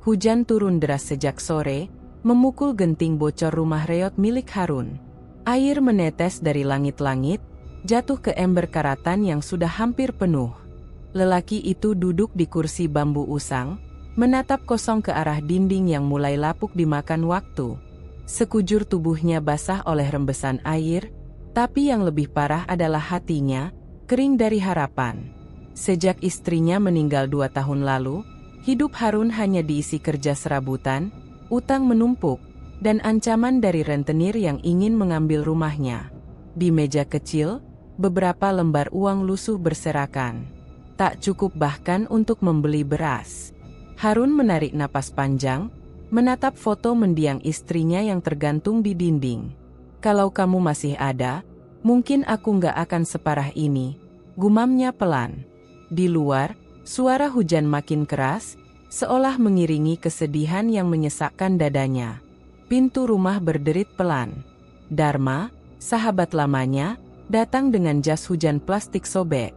Hujan turun deras sejak sore, memukul genting bocor rumah reot milik Harun. Air menetes dari langit-langit, jatuh ke ember karatan yang sudah hampir penuh. Lelaki itu duduk di kursi bambu usang, menatap kosong ke arah dinding yang mulai lapuk dimakan waktu. Sekujur tubuhnya basah oleh rembesan air, tapi yang lebih parah adalah hatinya, kering dari harapan. Sejak istrinya meninggal 2 tahun lalu, hidup Harun hanya diisi kerja serabutan, utang menumpuk, dan ancaman dari rentenir yang ingin mengambil rumahnya. Di meja kecil, beberapa lembar uang lusuh berserakan. Tak cukup bahkan untuk membeli beras. Harun menarik napas panjang, menatap foto mendiang istrinya yang tergantung di dinding. "Kalau kamu masih ada, mungkin aku nggak akan separah ini," gumamnya pelan. Di luar, suara hujan makin keras, seolah mengiringi kesedihan yang menyesakkan dadanya. Pintu rumah berderit pelan. Dharma, sahabat lamanya, datang dengan jas hujan plastik sobek.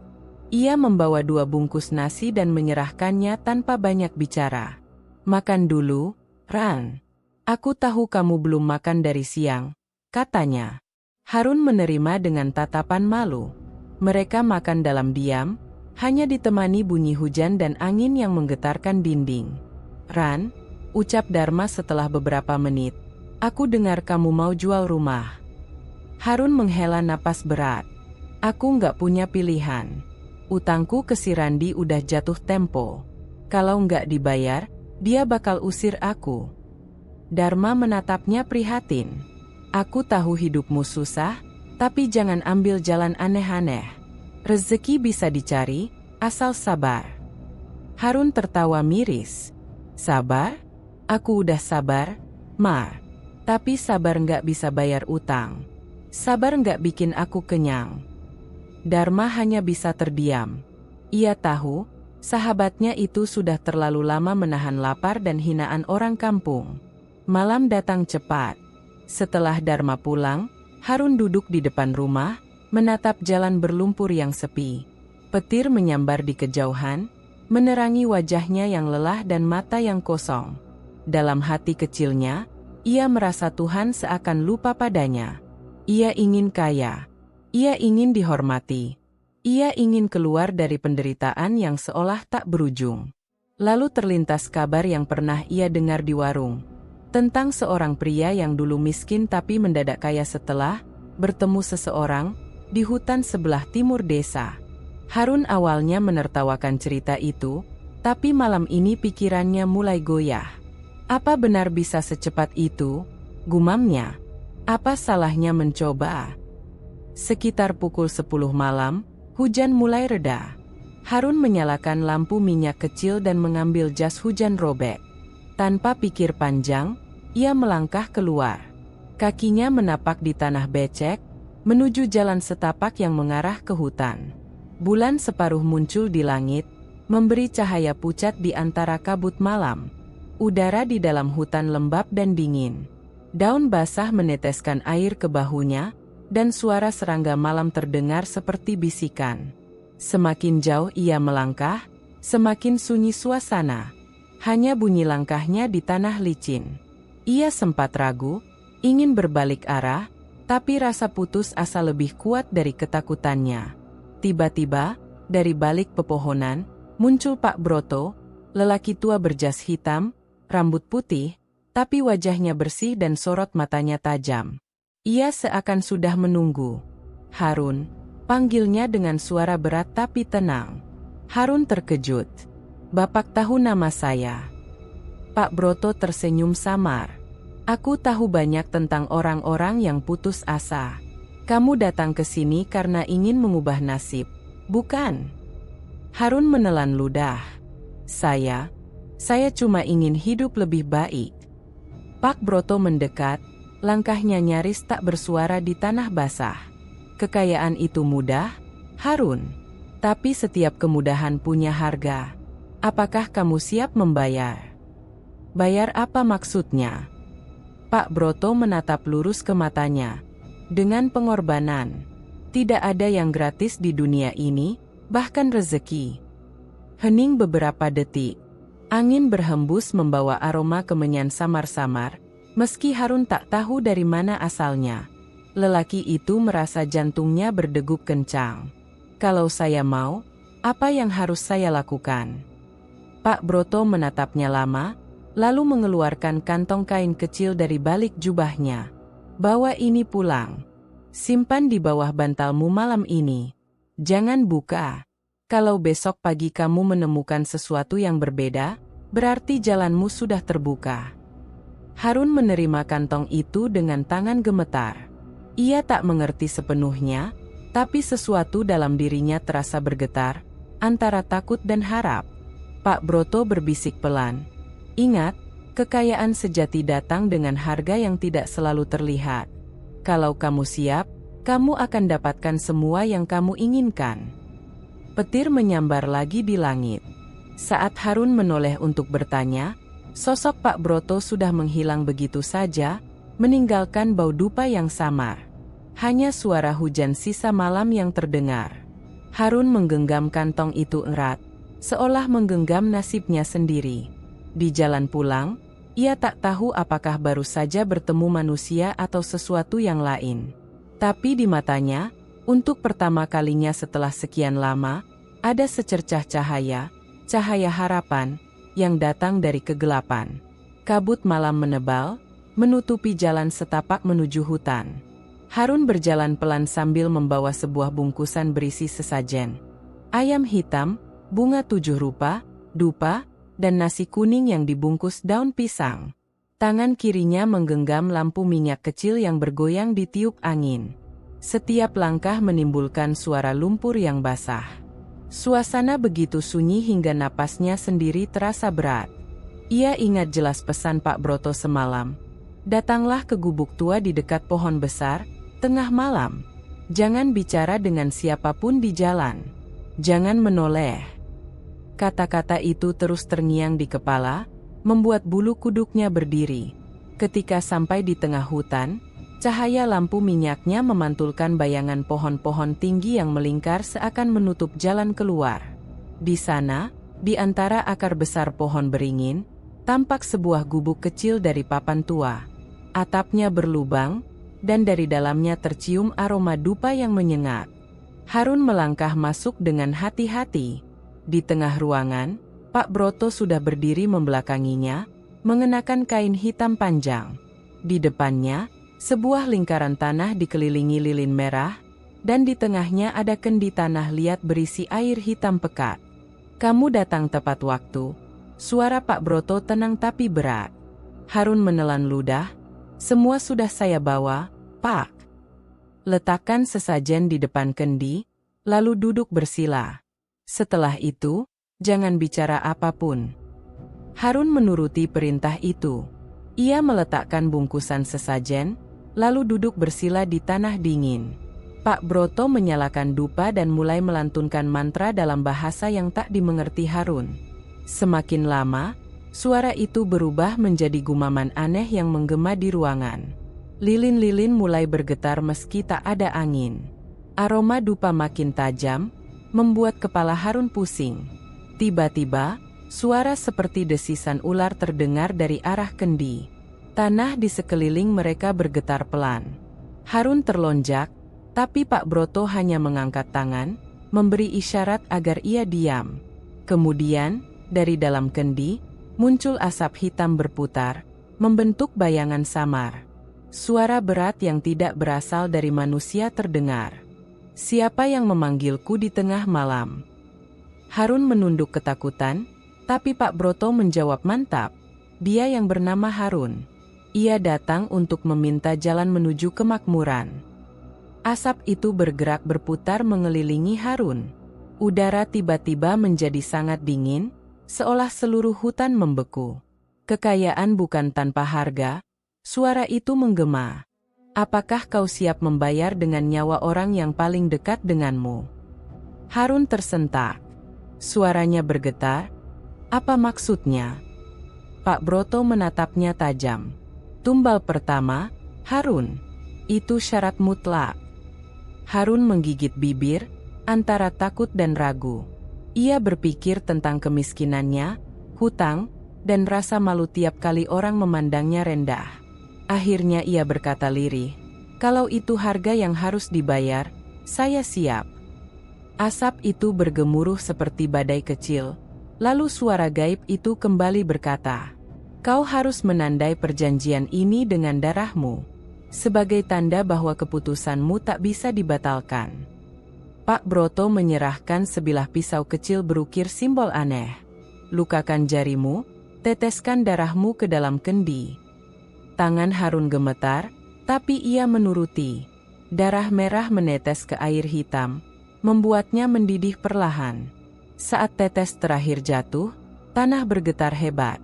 Ia membawa 2 bungkus nasi dan menyerahkannya tanpa banyak bicara. "Makan dulu, Ran. Aku tahu kamu belum makan dari siang," katanya. Harun menerima dengan tatapan malu. Mereka makan dalam diam, hanya ditemani bunyi hujan dan angin yang menggetarkan dinding. "Ran," ucap Dharma setelah beberapa menit, "aku dengar kamu mau jual rumah." Harun menghela napas berat. "Aku nggak punya pilihan. Utangku ke si Randi udah jatuh tempo. Kalau nggak dibayar, dia bakal usir aku." Dharma menatapnya prihatin. "Aku tahu hidupmu susah, tapi jangan ambil jalan aneh-aneh. Rezeki bisa dicari, asal sabar." Harun tertawa miris. "Sabar? Aku udah sabar, Mar. Tapi sabar nggak bisa bayar utang. Sabar nggak bikin aku kenyang." Dharma hanya bisa terdiam. Ia tahu, sahabatnya itu sudah terlalu lama menahan lapar dan hinaan orang kampung. Malam datang cepat. Setelah Dharma pulang, Harun duduk di depan rumah, menatap jalan berlumpur yang sepi. Petir menyambar di kejauhan, menerangi wajahnya yang lelah dan mata yang kosong. Dalam hati kecilnya, ia merasa Tuhan seakan lupa padanya. Ia ingin kaya. Ia ingin dihormati. Ia ingin keluar dari penderitaan yang seolah tak berujung. Lalu terlintas kabar yang pernah ia dengar di warung. Tentang seorang pria yang dulu miskin tapi mendadak kaya setelah bertemu seseorang di hutan sebelah timur desa. Harun awalnya menertawakan cerita itu, tapi malam ini pikirannya mulai goyah. Apa benar bisa secepat itu? Gumamnya. Apa salahnya mencoba? Sekitar pukul 10 malam, hujan mulai reda. Harun menyalakan lampu minyak kecil dan mengambil jas hujan robek. Tanpa pikir panjang, ia melangkah keluar. Kakinya menapak di tanah becek, menuju jalan setapak yang mengarah ke hutan. Bulan separuh muncul di langit, memberi cahaya pucat di antara kabut malam. Udara di dalam hutan lembab dan dingin. Daun basah meneteskan air ke bahunya, dan suara serangga malam terdengar seperti bisikan. Semakin jauh ia melangkah, semakin sunyi suasana. Hanya bunyi langkahnya di tanah licin. Ia sempat ragu, ingin berbalik arah, tapi rasa putus asa lebih kuat dari ketakutannya. Tiba-tiba, dari balik pepohonan, muncul Pak Broto, lelaki tua berjas hitam, rambut putih, tapi wajahnya bersih dan sorot matanya tajam. Ia seakan sudah menunggu. "Harun," panggilnya dengan suara berat tapi tenang. Harun terkejut. "Bapak tahu nama saya?" Pak Broto tersenyum samar. "Aku tahu banyak tentang orang-orang yang putus asa. Kamu datang ke sini karena ingin mengubah nasib, bukan?" Harun menelan ludah. Saya cuma ingin hidup lebih baik." Pak Broto mendekat, langkahnya nyaris tak bersuara di tanah basah. "Kekayaan itu mudah, Harun. Tapi setiap kemudahan punya harga. Apakah kamu siap membayar?" "Bayar apa maksudnya?" Pak Broto menatap lurus ke matanya. "Dengan pengorbanan. Tidak ada yang gratis di dunia ini, bahkan rezeki." Hening beberapa detik. Angin berhembus membawa aroma kemenyan samar-samar, meski Harun tak tahu dari mana asalnya. Lelaki itu merasa jantungnya berdegup kencang. Kalau saya mau, apa yang harus saya lakukan? Pak Broto menatapnya lama, lalu mengeluarkan kantong kain kecil dari balik jubahnya. Bawa ini pulang. Simpan di bawah bantalmu malam ini. Jangan buka. Kalau besok pagi kamu menemukan sesuatu yang berbeda, berarti jalanmu sudah terbuka. Harun menerima kantong itu dengan tangan gemetar. Ia tak mengerti sepenuhnya, tapi sesuatu dalam dirinya terasa bergetar, antara takut dan harap. Pak Broto berbisik pelan. Ingat, kekayaan sejati datang dengan harga yang tidak selalu terlihat. Kalau kamu siap, kamu akan dapatkan semua yang kamu inginkan. Petir menyambar lagi di langit. Saat Harun menoleh untuk bertanya, sosok Pak Broto sudah menghilang begitu saja, meninggalkan bau dupa yang samar. Hanya suara hujan sisa malam yang terdengar. Harun menggenggam kantong itu erat, seolah menggenggam nasibnya sendiri. Di jalan pulang, ia tak tahu apakah baru saja bertemu manusia atau sesuatu yang lain. Tapi di matanya, untuk pertama kalinya setelah sekian lama, ada secercah cahaya, cahaya harapan, yang datang dari kegelapan. Kabut malam menebal, menutupi jalan setapak menuju hutan. Harun berjalan pelan sambil membawa sebuah bungkusan berisi sesajen. Ayam hitam, bunga 7 rupa, dupa, dan nasi kuning yang dibungkus daun pisang. Tangan kirinya menggenggam lampu minyak kecil yang bergoyang di tiup angin. Setiap langkah menimbulkan suara lumpur yang basah. Suasana begitu sunyi hingga napasnya sendiri terasa berat. Ia ingat jelas pesan Pak Broto semalam. Datanglah ke gubuk tua di dekat pohon besar, tengah malam. Jangan bicara dengan siapapun di jalan. Jangan menoleh. Kata-kata itu terus terngiang di kepala, membuat bulu kuduknya berdiri. Ketika sampai di tengah hutan, cahaya lampu minyaknya memantulkan bayangan pohon-pohon tinggi yang melingkar seakan menutup jalan keluar. Di sana, di antara akar besar pohon beringin, tampak sebuah gubuk kecil dari papan tua. Atapnya berlubang, dan dari dalamnya tercium aroma dupa yang menyengat. Harun melangkah masuk dengan hati-hati. Di tengah ruangan, Pak Broto sudah berdiri membelakanginya, mengenakan kain hitam panjang. Di depannya, sebuah lingkaran tanah dikelilingi lilin merah, dan di tengahnya ada kendi tanah liat berisi air hitam pekat. Kamu datang tepat waktu. Suara Pak Broto tenang tapi berat. Harun menelan ludah. Semua sudah saya bawa, Pak. Letakkan sesajen di depan kendi, lalu duduk bersila. Setelah itu, jangan bicara apapun. Harun menuruti perintah itu. Ia meletakkan bungkusan sesajen, lalu duduk bersila di tanah dingin. Pak Broto menyalakan dupa dan mulai melantunkan mantra dalam bahasa yang tak dimengerti Harun. Semakin lama, suara itu berubah menjadi gumaman aneh yang menggema di ruangan. Lilin-lilin mulai bergetar meski tak ada angin. Aroma dupa makin tajam, membuat kepala Harun pusing. Tiba-tiba, suara seperti desisan ular terdengar dari arah kendi. Tanah di sekeliling mereka bergetar pelan. Harun terlonjak, tapi Pak Broto hanya mengangkat tangan, memberi isyarat agar ia diam. Kemudian, dari dalam kendi, muncul asap hitam berputar, membentuk bayangan samar. Suara berat yang tidak berasal dari manusia terdengar. Siapa yang memanggilku di tengah malam? Harun menunduk ketakutan, tapi Pak Broto menjawab mantap. Dia yang bernama Harun. Ia datang untuk meminta jalan menuju kemakmuran. Asap itu bergerak berputar mengelilingi Harun. Udara tiba-tiba menjadi sangat dingin, seolah seluruh hutan membeku. Kekayaan bukan tanpa harga, suara itu menggema. Apakah kau siap membayar dengan nyawa orang yang paling dekat denganmu? Harun tersentak. Suaranya bergetar. Apa maksudnya? Pak Broto menatapnya tajam. Tumbal pertama, Harun. Itu syarat mutlak. Harun menggigit bibir, antara takut dan ragu. Ia berpikir tentang kemiskinannya, hutang, dan rasa malu tiap kali orang memandangnya rendah. Akhirnya ia berkata lirih, "Kalau itu harga yang harus dibayar, saya siap." Asap itu bergemuruh seperti badai kecil, lalu suara gaib itu kembali berkata, "Kau harus menandai perjanjian ini dengan darahmu, sebagai tanda bahwa keputusanmu tak bisa dibatalkan." Pak Broto menyerahkan sebilah pisau kecil berukir simbol aneh. "Lukakan jarimu, teteskan darahmu ke dalam kendi." Tangan Harun gemetar, tapi ia menuruti. Darah merah menetes ke air hitam, membuatnya mendidih perlahan. Saat tetes terakhir jatuh, tanah bergetar hebat.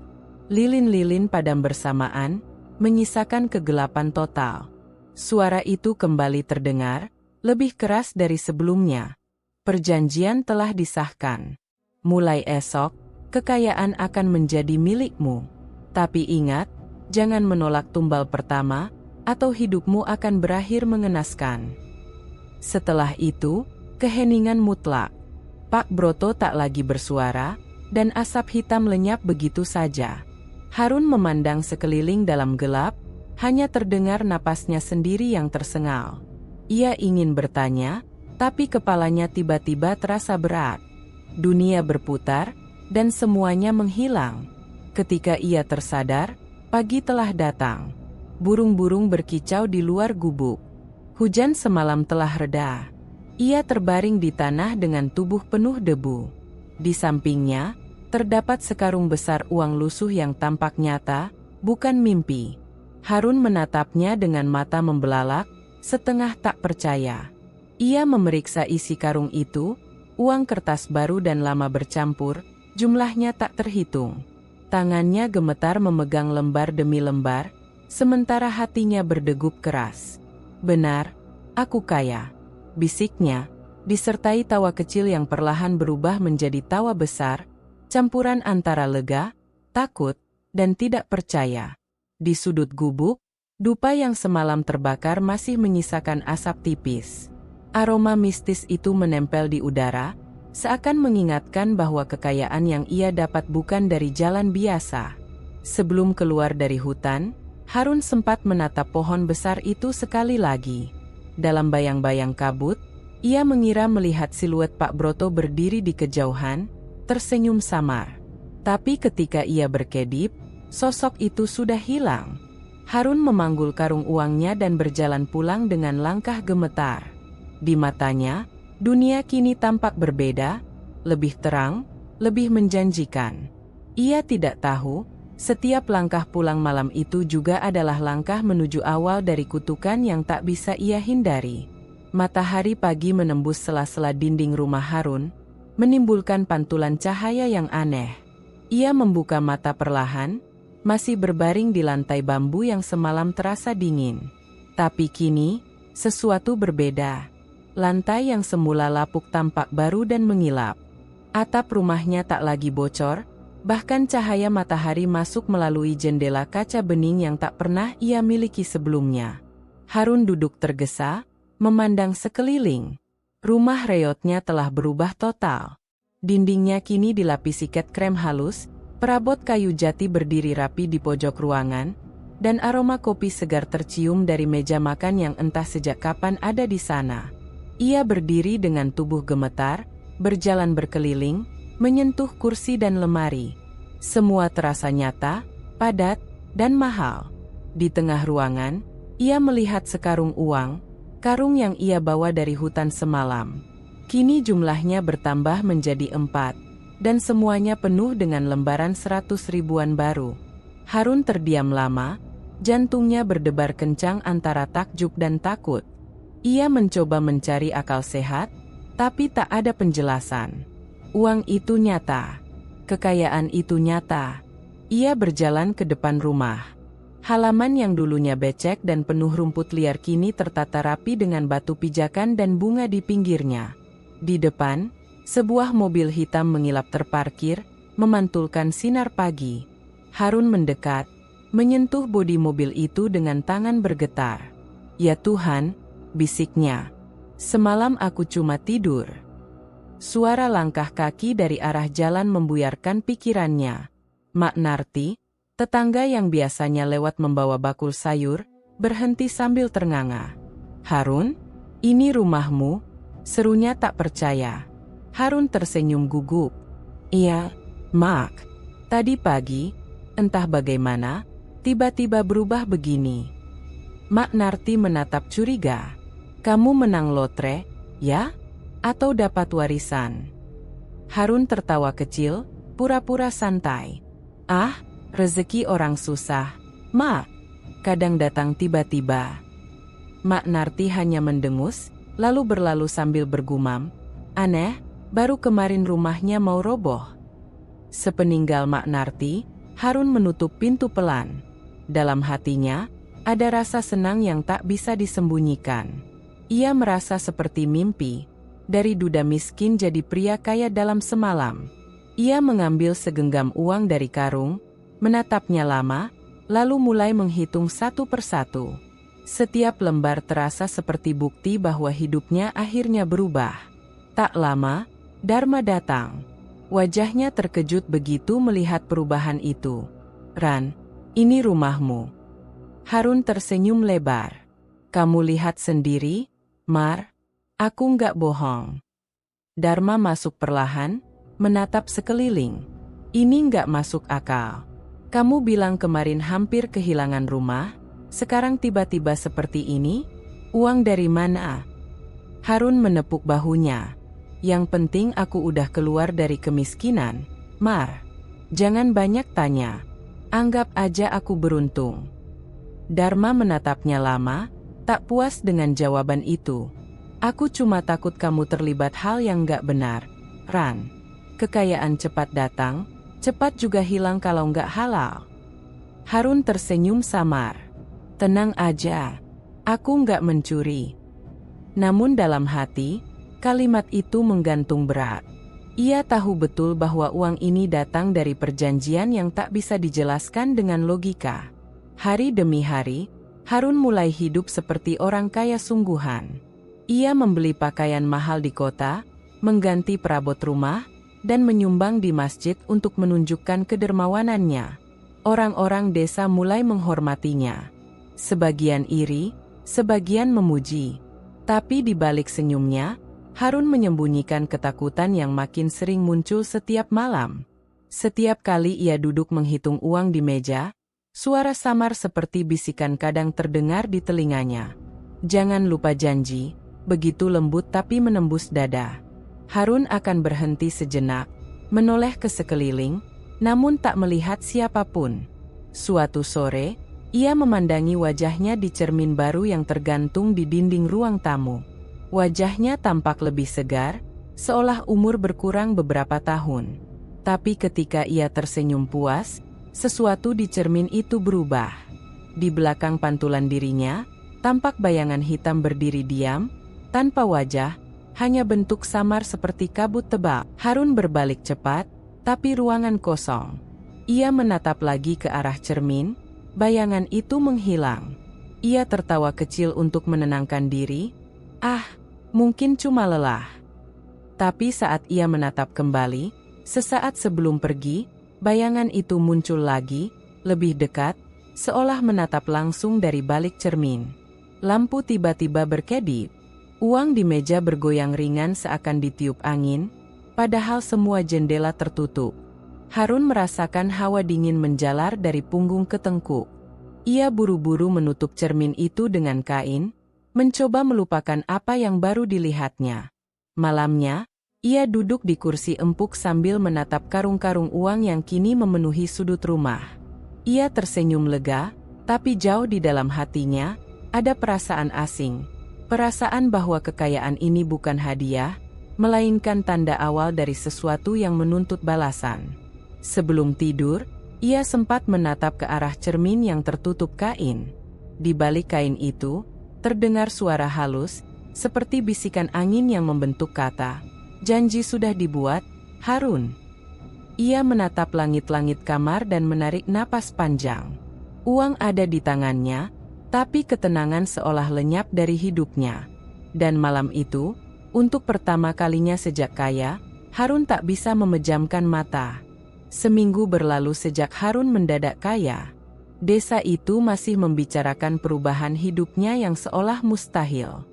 Lilin-lilin padam bersamaan, menyisakan kegelapan total. Suara itu kembali terdengar, lebih keras dari sebelumnya. "Perjanjian telah disahkan. Mulai esok, kekayaan akan menjadi milikmu. Tapi ingat, jangan menolak tumbal pertama, atau hidupmu akan berakhir mengenaskan." Setelah itu, keheningan mutlak. Pak Broto tak lagi bersuara, dan asap hitam lenyap begitu saja. Harun memandang sekeliling dalam gelap, hanya terdengar napasnya sendiri yang tersengal. Ia ingin bertanya, tapi kepalanya tiba-tiba terasa berat. Dunia berputar, dan semuanya menghilang. Ketika ia tersadar, pagi telah datang. Burung-burung berkicau di luar gubuk. Hujan semalam telah reda. Ia terbaring di tanah dengan tubuh penuh debu. Di sampingnya, terdapat sekarung besar uang lusuh yang tampak nyata, bukan mimpi. Harun menatapnya dengan mata membelalak, setengah tak percaya. Ia memeriksa isi karung itu, uang kertas baru dan lama bercampur, jumlahnya tak terhitung. Tangannya gemetar memegang lembar demi lembar, sementara hatinya berdegup keras. "Benar, aku kaya," bisiknya, disertai tawa kecil yang perlahan berubah menjadi tawa besar, campuran antara lega, takut, dan tidak percaya. Di sudut gubuk, dupa yang semalam terbakar masih menyisakan asap tipis. Aroma mistis itu menempel di udara, seakan mengingatkan bahwa kekayaan yang ia dapat bukan dari jalan biasa. Sebelum keluar dari hutan, Harun sempat menatap pohon besar itu sekali lagi. Dalam bayang-bayang kabut, ia mengira melihat siluet Pak Broto berdiri di kejauhan, tersenyum samar. Tapi ketika ia berkedip, sosok itu sudah hilang. Harun memanggul karung uangnya dan berjalan pulang dengan langkah gemetar. Di matanya, dunia kini tampak berbeda, lebih terang, lebih menjanjikan. Ia tidak tahu, setiap langkah pulang malam itu juga adalah langkah menuju awal dari kutukan yang tak bisa ia hindari. Matahari pagi menembus sela-sela dinding rumah Harun, menimbulkan pantulan cahaya yang aneh. Ia membuka mata perlahan, masih berbaring di lantai bambu yang semalam terasa dingin. Tapi kini, sesuatu berbeda. Lantai yang semula lapuk tampak baru dan mengilap. Atap rumahnya tak lagi bocor, bahkan cahaya matahari masuk melalui jendela kaca bening yang tak pernah ia miliki sebelumnya. Harun duduk tergesa, memandang sekeliling. Rumah reotnya telah berubah total. Dindingnya kini dilapisi cat krem halus, perabot kayu jati berdiri rapi di pojok ruangan, dan aroma kopi segar tercium dari meja makan yang entah sejak kapan ada di sana. Ia berdiri dengan tubuh gemetar, berjalan berkeliling, menyentuh kursi dan lemari. Semua terasa nyata, padat, dan mahal. Di tengah ruangan, ia melihat sekarung uang, karung yang ia bawa dari hutan semalam. Kini jumlahnya bertambah menjadi 4. Dan semuanya penuh dengan lembaran 100 ribuan baru. Harun terdiam lama, jantungnya berdebar kencang antara takjub dan takut. Ia mencoba mencari akal sehat, tapi tak ada penjelasan. Uang itu nyata. Kekayaan itu nyata. Ia berjalan ke depan rumah. Halaman yang dulunya becek dan penuh rumput liar kini tertata rapi dengan batu pijakan dan bunga di pinggirnya. Di depan, sebuah mobil hitam mengilap terparkir, memantulkan sinar pagi. Harun mendekat, menyentuh bodi mobil itu dengan tangan bergetar. "Ya Tuhan," bisiknya. "Semalam aku cuma tidur." Suara langkah kaki dari arah jalan membuyarkan pikirannya. Mak Narti, tetangga yang biasanya lewat membawa bakul sayur, berhenti sambil ternganga. "Harun, ini rumahmu?" serunya tak percaya. Harun tersenyum gugup. "Iya, Mak. Tadi pagi, entah bagaimana, tiba-tiba berubah begini." Mak Narti menatap curiga. "Kamu menang lotre, ya? Atau dapat warisan?" Harun tertawa kecil, pura-pura santai. "Ah, rezeki orang susah, Mak. Kadang datang tiba-tiba." Mak Narti hanya mendengus, lalu berlalu sambil bergumam, "Aneh, baru kemarin rumahnya mau roboh." Sepeninggal Mak Narti, Harun menutup pintu pelan. Dalam hatinya, ada rasa senang yang tak bisa disembunyikan. Ia merasa seperti mimpi, dari duda miskin jadi pria kaya dalam semalam. Ia mengambil segenggam uang dari karung, menatapnya lama, lalu mulai menghitung satu persatu. Setiap lembar terasa seperti bukti bahwa hidupnya akhirnya berubah. Tak lama, Dharma datang. Wajahnya terkejut begitu melihat perubahan itu. "Ran, ini rumahmu." Harun tersenyum lebar. "Kamu lihat sendiri, Mar. Aku nggak bohong." Dharma masuk perlahan, menatap sekeliling. "Ini nggak masuk akal. Kamu bilang kemarin hampir kehilangan rumah, sekarang tiba-tiba seperti ini? Uang dari mana?" Harun menepuk bahunya. "Yang penting aku udah keluar dari kemiskinan, Mar. Jangan banyak tanya. Anggap aja aku beruntung." Dharma menatapnya lama, tak puas dengan jawaban itu. "Aku cuma takut kamu terlibat hal yang nggak benar, Ran. Kekayaan cepat datang, cepat juga hilang kalau nggak halal." Harun tersenyum samar. "Tenang aja, aku nggak mencuri." Namun dalam hati, kalimat itu menggantung berat. Ia tahu betul bahwa uang ini datang dari perjanjian yang tak bisa dijelaskan dengan logika. Hari demi hari, Harun mulai hidup seperti orang kaya sungguhan. Ia membeli pakaian mahal di kota, mengganti perabot rumah, dan menyumbang di masjid untuk menunjukkan kedermawanannya. Orang-orang desa mulai menghormatinya. Sebagian iri, sebagian memuji. Tapi di balik senyumnya, Harun menyembunyikan ketakutan yang makin sering muncul setiap malam. Setiap kali ia duduk menghitung uang di meja, suara samar seperti bisikan kadang terdengar di telinganya. "Jangan lupa janji," begitu lembut tapi menembus dada. Harun akan berhenti sejenak, menoleh ke sekeliling, namun tak melihat siapapun. Suatu sore, ia memandangi wajahnya di cermin baru yang tergantung di dinding ruang tamu. Wajahnya tampak lebih segar, seolah umur berkurang beberapa tahun. Tapi ketika ia tersenyum puas, sesuatu di cermin itu berubah. Di belakang pantulan dirinya, tampak bayangan hitam berdiri diam, tanpa wajah, hanya bentuk samar seperti kabut tebal. Harun berbalik cepat, tapi ruangan kosong. Ia menatap lagi ke arah cermin, bayangan itu menghilang. Ia tertawa kecil untuk menenangkan diri. "Ah, mungkin cuma lelah." Tapi saat ia menatap kembali, sesaat sebelum pergi, bayangan itu muncul lagi, lebih dekat, seolah menatap langsung dari balik cermin. Lampu tiba-tiba berkedip. Uang di meja bergoyang ringan seakan ditiup angin, padahal semua jendela tertutup. Harun merasakan hawa dingin menjalar dari punggung ke tengkuk. Ia buru-buru menutup cermin itu dengan kain, mencoba melupakan apa yang baru dilihatnya. Malamnya, ia duduk di kursi empuk sambil menatap karung-karung uang yang kini memenuhi sudut rumah. Ia tersenyum lega, tapi jauh di dalam hatinya, ada perasaan asing. Perasaan bahwa kekayaan ini bukan hadiah, melainkan tanda awal dari sesuatu yang menuntut balasan. Sebelum tidur, ia sempat menatap ke arah cermin yang tertutup kain. Di balik kain itu, terdengar suara halus, seperti bisikan angin yang membentuk kata, "Janji sudah dibuat, Harun." Ia menatap langit-langit kamar dan menarik napas panjang. Uang ada di tangannya, tapi ketenangan seolah lenyap dari hidupnya. Dan malam itu, untuk pertama kalinya sejak kaya, Harun tak bisa memejamkan mata. Seminggu berlalu sejak Harun mendadak kaya. Desa itu masih membicarakan perubahan hidupnya yang seolah mustahil.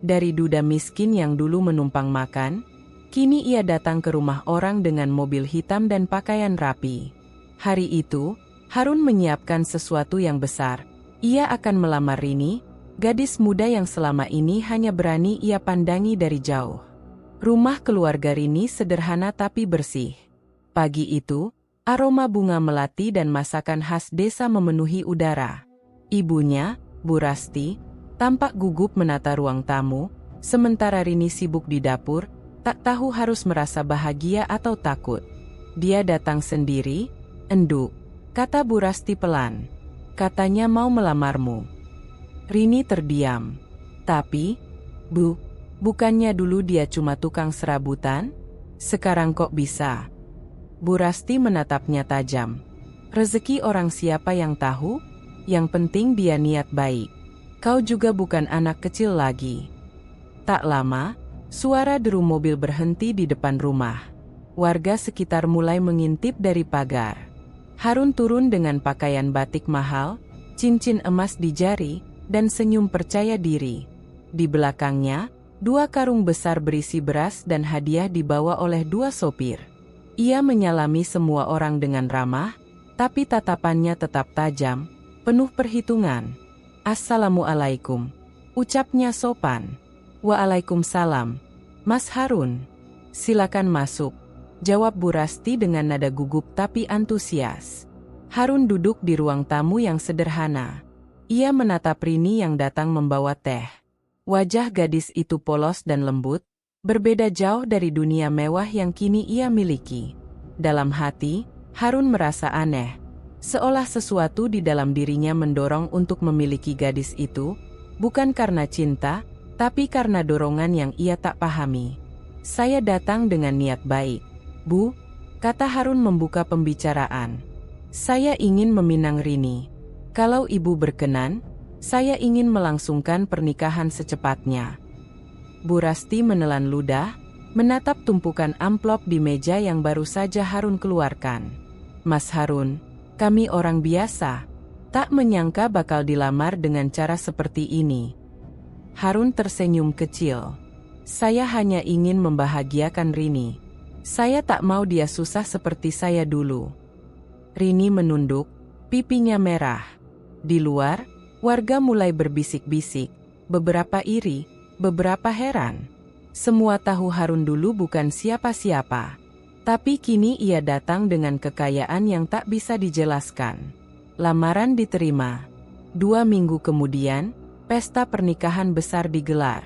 Dari duda miskin yang dulu menumpang makan, kini ia datang ke rumah orang dengan mobil hitam dan pakaian rapi. Hari itu, Harun menyiapkan sesuatu yang besar. Ia akan melamar Rini, gadis muda yang selama ini hanya berani ia pandangi dari jauh. Rumah keluarga Rini sederhana tapi bersih. Pagi itu, aroma bunga melati dan masakan khas desa memenuhi udara. Ibunya, Bu Rasti, tampak gugup menata ruang tamu, sementara Rini sibuk di dapur, tak tahu harus merasa bahagia atau takut. Dia datang sendiri, "Enduk," kata Bu Rasti pelan. "Katanya mau melamarmu." Rini terdiam. "Tapi, Bu, bukannya dulu dia cuma tukang serabutan? Sekarang kok bisa?" Bu Rasti menatapnya tajam. "Rezeki orang siapa yang tahu? Yang penting dia niat baik. Kau juga bukan anak kecil lagi." Tak lama, suara deru mobil berhenti di depan rumah. Warga sekitar mulai mengintip dari pagar. Harun turun dengan pakaian batik mahal, cincin emas di jari, dan senyum percaya diri. Di belakangnya, 2 karung besar berisi beras dan hadiah dibawa oleh 2 sopir. Ia menyalami semua orang dengan ramah, tapi tatapannya tetap tajam, penuh perhitungan. "Assalamualaikum," ucapnya sopan. "Waalaikumsalam, Mas Harun." "Silakan masuk," jawab Bu Rasti dengan nada gugup tapi antusias. Harun duduk di ruang tamu yang sederhana. Ia menatap Rini yang datang membawa teh. Wajah gadis itu polos dan lembut, berbeda jauh dari dunia mewah yang kini ia miliki. Dalam hati, Harun merasa aneh, seolah sesuatu di dalam dirinya mendorong untuk memiliki gadis itu, bukan karena cinta, tapi karena dorongan yang ia tak pahami. "Saya datang dengan niat baik, Bu," kata Harun membuka pembicaraan. "Saya ingin meminang Rini. Kalau Ibu berkenan, saya ingin melangsungkan pernikahan secepatnya." Bu Rasti menelan ludah, menatap tumpukan amplop di meja yang baru saja Harun keluarkan. "Mas Harun, kami orang biasa, tak menyangka bakal dilamar dengan cara seperti ini." Harun tersenyum kecil. "Saya hanya ingin membahagiakan Rini. Saya tak mau dia susah seperti saya dulu." Rini menunduk, pipinya merah. Di luar, warga mulai berbisik-bisik, beberapa iri, beberapa heran. Semua tahu Harun dulu bukan siapa-siapa. Tapi kini ia datang dengan kekayaan yang tak bisa dijelaskan. Lamaran diterima. 2 minggu kemudian, pesta pernikahan besar digelar.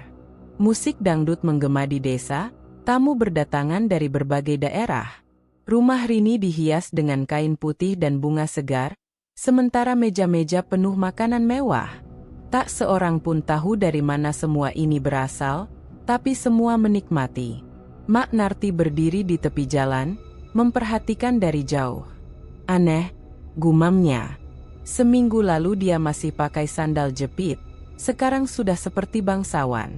Musik dangdut menggema di desa, tamu berdatangan dari berbagai daerah. Rumah Rini dihias dengan kain putih dan bunga segar, sementara meja-meja penuh makanan mewah. Tak seorang pun tahu dari mana semua ini berasal, tapi semua menikmati. Mak Narti berdiri di tepi jalan, memperhatikan dari jauh. "Aneh," gumamnya. "Seminggu lalu dia masih pakai sandal jepit, sekarang sudah seperti bangsawan."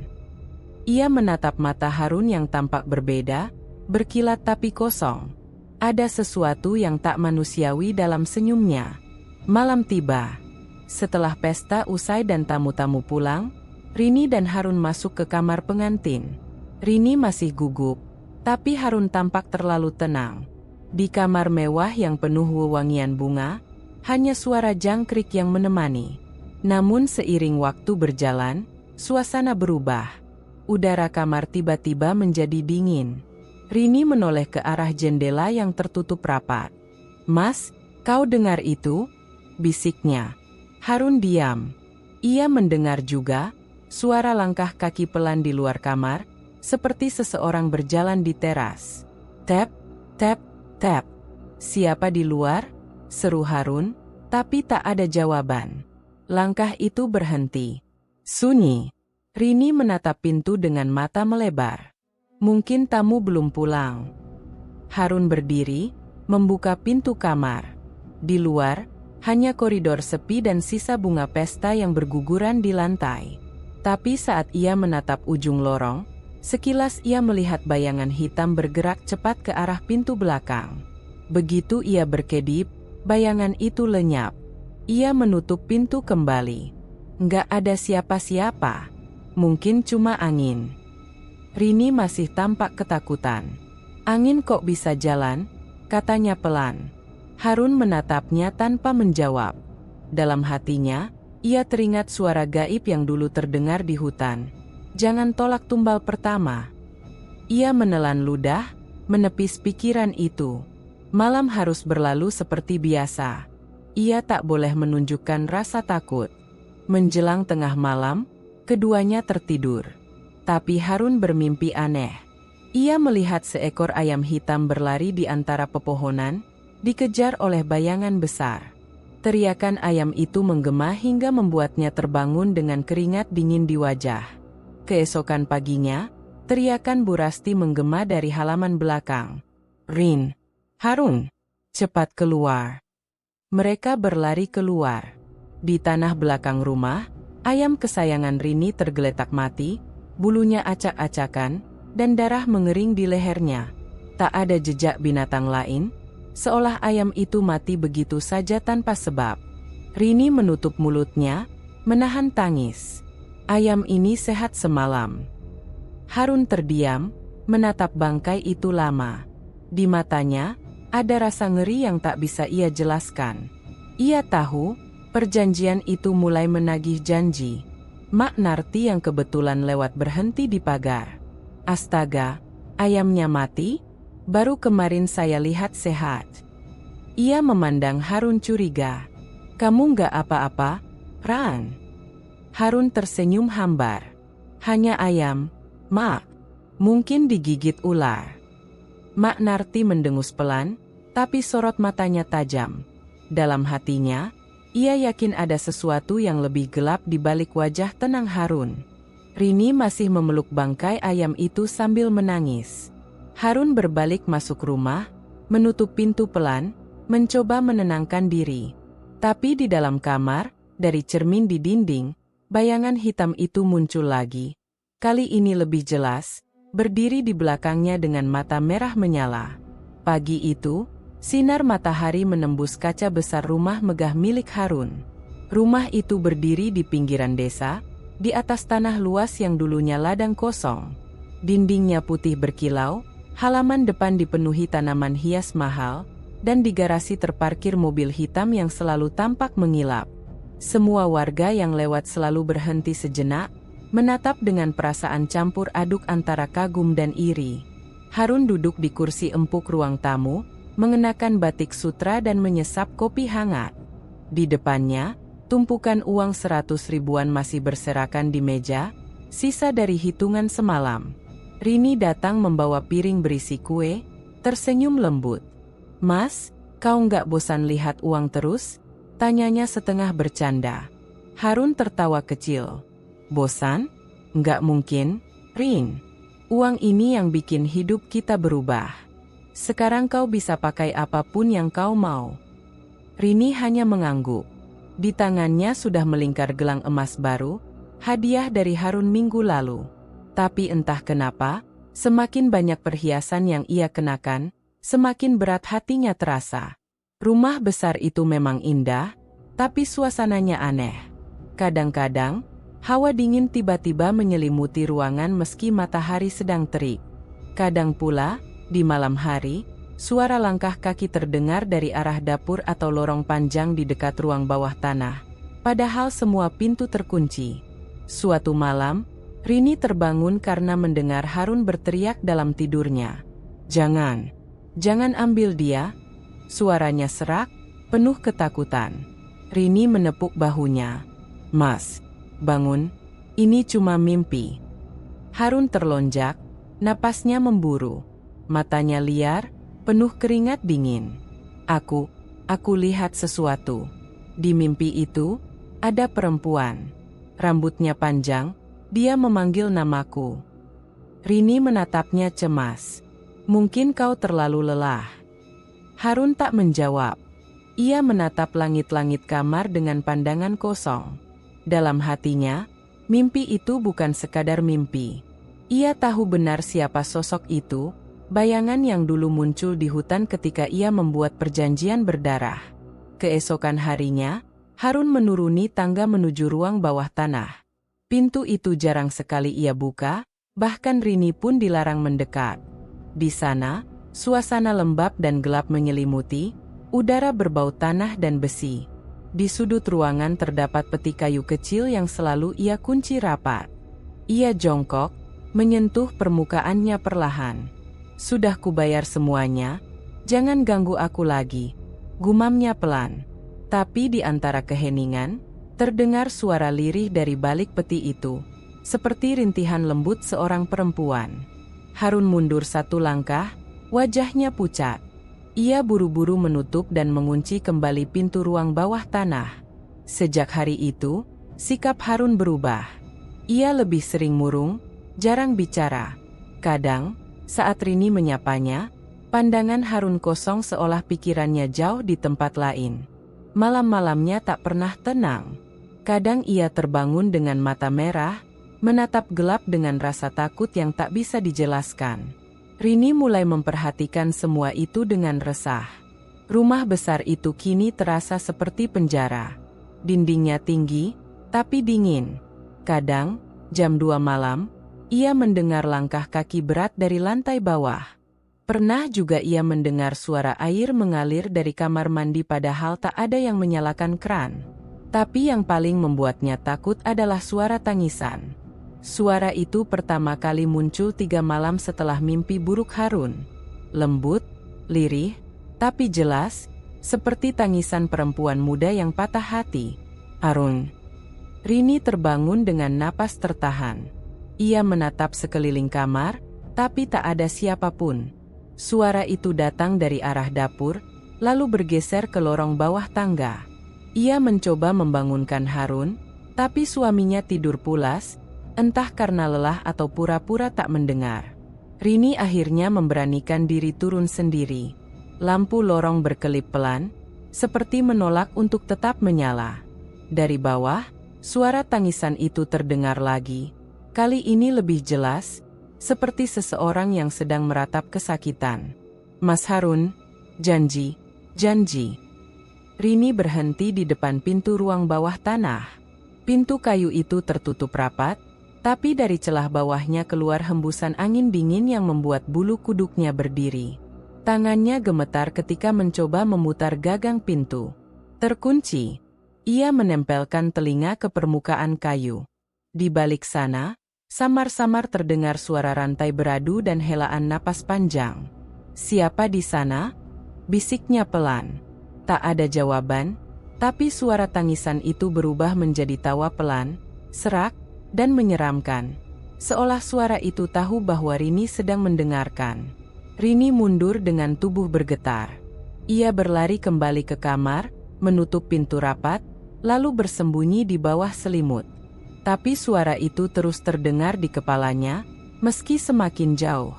Ia menatap mata Harun yang tampak berbeda, berkilat tapi kosong. Ada sesuatu yang tak manusiawi dalam senyumnya. Malam tiba. Setelah pesta usai dan tamu-tamu pulang, Rini dan Harun masuk ke kamar pengantin. Rini masih gugup, tapi Harun tampak terlalu tenang. Di kamar mewah yang penuh wewangian bunga, hanya suara jangkrik yang menemani. Namun seiring waktu berjalan, suasana berubah. Udara kamar tiba-tiba menjadi dingin. Rini menoleh ke arah jendela yang tertutup rapat. "Mas, kau dengar itu?" bisiknya. Harun diam. Ia mendengar juga suara langkah kaki pelan di luar kamar, seperti seseorang berjalan di teras. "Tap, tap, tap." "Siapa di luar?" seru Harun, tapi tak ada jawaban. Langkah itu berhenti. Sunyi. Rini menatap pintu dengan mata melebar. Mungkin tamu belum pulang. Harun berdiri, membuka pintu kamar. Di luar, hanya koridor sepi dan sisa bunga pesta yang berguguran di lantai. Tapi saat ia menatap ujung lorong, sekilas ia melihat bayangan hitam bergerak cepat ke arah pintu belakang. Begitu ia berkedip, bayangan itu lenyap. Ia menutup pintu kembali. Nggak ada siapa-siapa. Mungkin cuma angin. Rini masih tampak ketakutan. Angin kok bisa jalan? Katanya pelan. Harun menatapnya tanpa menjawab. Dalam hatinya, ia teringat suara gaib yang dulu terdengar di hutan. Jangan tolak tumbal pertama. Ia menelan ludah, menepis pikiran itu. Malam harus berlalu seperti biasa. Ia tak boleh menunjukkan rasa takut. Menjelang tengah malam, keduanya tertidur. Tapi Harun bermimpi aneh. Ia melihat seekor ayam hitam berlari di antara pepohonan, dikejar oleh bayangan besar. Teriakan ayam itu menggema hingga membuatnya terbangun dengan keringat dingin di wajah. Keesokan paginya, teriakan Bu Rasti menggema dari halaman belakang. "Rin, Harun, cepat keluar." Mereka berlari keluar. Di tanah belakang rumah, ayam kesayangan Rini tergeletak mati, bulunya acak-acakan, dan darah mengering di lehernya. Tak ada jejak binatang lain, seolah ayam itu mati begitu saja tanpa sebab. Rini menutup mulutnya, menahan tangis. Ayam ini sehat semalam. Harun terdiam, menatap bangkai itu lama. Di matanya, ada rasa ngeri yang tak bisa ia jelaskan. Ia tahu, perjanjian itu mulai menagih janji. Mak Narti yang kebetulan lewat berhenti di pagar. "Astaga, ayamnya mati? Baru kemarin saya lihat sehat." Ia memandang Harun curiga. "Kamu nggak apa-apa, Ran?" Harun tersenyum hambar. "Hanya ayam, Mak. Mungkin digigit ular." Mak Narti mendengus pelan, tapi sorot matanya tajam. Dalam hatinya, ia yakin ada sesuatu yang lebih gelap di balik wajah tenang Harun. Rini masih memeluk bangkai ayam itu sambil menangis. Harun berbalik masuk rumah, menutup pintu pelan, mencoba menenangkan diri. Tapi di dalam kamar, dari cermin di dinding, bayangan hitam itu muncul lagi. Kali ini lebih jelas, berdiri di belakangnya dengan mata merah menyala. Pagi itu, sinar matahari menembus kaca besar rumah megah milik Harun. Rumah itu berdiri di pinggiran desa, di atas tanah luas yang dulunya ladang kosong. Dindingnya putih berkilau, halaman depan dipenuhi tanaman hias mahal, dan di garasi terparkir mobil hitam yang selalu tampak mengilap. Semua warga yang lewat selalu berhenti sejenak, menatap dengan perasaan campur aduk antara kagum dan iri. Harun duduk di kursi empuk ruang tamu, mengenakan batik sutra dan menyesap kopi hangat. Di depannya, tumpukan uang 100 ribuan masih berserakan di meja, sisa dari hitungan semalam. Rini datang membawa piring berisi kue, tersenyum lembut. "Mas, kau nggak bosan lihat uang terus?" tanyanya setengah bercanda. Harun tertawa kecil. "Bosan? Nggak mungkin, Rin. Uang ini yang bikin hidup kita berubah. Sekarang kau bisa pakai apapun yang kau mau." Rini hanya mengangguk. Di tangannya sudah melingkar gelang emas baru, hadiah dari Harun minggu lalu. Tapi entah kenapa, semakin banyak perhiasan yang ia kenakan, semakin berat hatinya terasa. Rumah besar itu memang indah, tapi suasananya aneh. Kadang-kadang, hawa dingin tiba-tiba menyelimuti ruangan meski matahari sedang terik. Kadang pula, di malam hari, suara langkah kaki terdengar dari arah dapur atau lorong panjang di dekat ruang bawah tanah. Padahal semua pintu terkunci. Suatu malam, Rini terbangun karena mendengar Harun berteriak dalam tidurnya. Jangan ambil dia." Suaranya serak, penuh ketakutan. Rini menepuk bahunya. "Mas, bangun, ini cuma mimpi." Harun terlonjak, napasnya memburu. Matanya liar, penuh keringat dingin. Aku lihat sesuatu. Di mimpi itu, ada perempuan. Rambutnya panjang, dia memanggil namaku." Rini menatapnya cemas. "Mungkin kau terlalu lelah." Harun tak menjawab. Ia menatap langit-langit kamar dengan pandangan kosong. Dalam hatinya, mimpi itu bukan sekadar mimpi. Ia tahu benar siapa sosok itu, bayangan yang dulu muncul di hutan ketika ia membuat perjanjian berdarah. Keesokan harinya, Harun menuruni tangga menuju ruang bawah tanah. Pintu itu jarang sekali ia buka, bahkan Rini pun dilarang mendekat. Di sana, suasana lembab dan gelap menyelimuti, udara berbau tanah dan besi. Di sudut ruangan terdapat peti kayu kecil yang selalu ia kunci rapat. Ia jongkok, menyentuh permukaannya perlahan. "Sudah kubayar semuanya, jangan ganggu aku lagi," gumamnya pelan. Tapi di antara keheningan, terdengar suara lirih dari balik peti itu, seperti rintihan lembut seorang perempuan. Harun mundur satu langkah, wajahnya pucat. Ia buru-buru menutup dan mengunci kembali pintu ruang bawah tanah. Sejak hari itu, sikap Harun berubah. Ia lebih sering murung, jarang bicara. Kadang, saat Rini menyapanya, pandangan Harun kosong seolah pikirannya jauh di tempat lain. Malam-malamnya tak pernah tenang. Kadang ia terbangun dengan mata merah, menatap gelap dengan rasa takut yang tak bisa dijelaskan. Rini mulai memperhatikan semua itu dengan resah. Rumah besar itu kini terasa seperti penjara. Dindingnya tinggi, tapi dingin. Kadang, jam 2 malam, ia mendengar langkah kaki berat dari lantai bawah. Pernah juga ia mendengar suara air mengalir dari kamar mandi padahal tak ada yang menyalakan keran. Tapi yang paling membuatnya takut adalah suara tangisan. Suara itu pertama kali muncul 3 malam setelah mimpi buruk Harun. Lembut, lirih, tapi jelas, seperti tangisan perempuan muda yang patah hati. "Harun." Rini terbangun dengan napas tertahan. Ia menatap sekeliling kamar, tapi tak ada siapapun. Suara itu datang dari arah dapur, lalu bergeser ke lorong bawah tangga. Ia mencoba membangunkan Harun, tapi suaminya tidur pulas, entah karena lelah atau pura-pura tak mendengar. Rini akhirnya memberanikan diri turun sendiri. Lampu lorong berkelip pelan, seperti menolak untuk tetap menyala. Dari bawah, suara tangisan itu terdengar lagi. Kali ini lebih jelas, seperti seseorang yang sedang meratap kesakitan. "Mas Harun, janji, janji." Rini berhenti di depan pintu ruang bawah tanah. Pintu kayu itu tertutup rapat, tapi dari celah bawahnya keluar hembusan angin dingin yang membuat bulu kuduknya berdiri. Tangannya gemetar ketika mencoba memutar gagang pintu. Terkunci. Ia menempelkan telinga ke permukaan kayu. Di balik sana, samar-samar terdengar suara rantai beradu dan helaan napas panjang. "Siapa di sana?" bisiknya pelan. Tak ada jawaban, tapi suara tangisan itu berubah menjadi tawa pelan, serak, dan menyeramkan. Seolah suara itu tahu bahwa Rini sedang mendengarkan. Rini mundur dengan tubuh bergetar. Ia berlari kembali ke kamar, menutup pintu rapat, lalu bersembunyi di bawah selimut. Tapi suara itu terus terdengar di kepalanya, meski semakin jauh.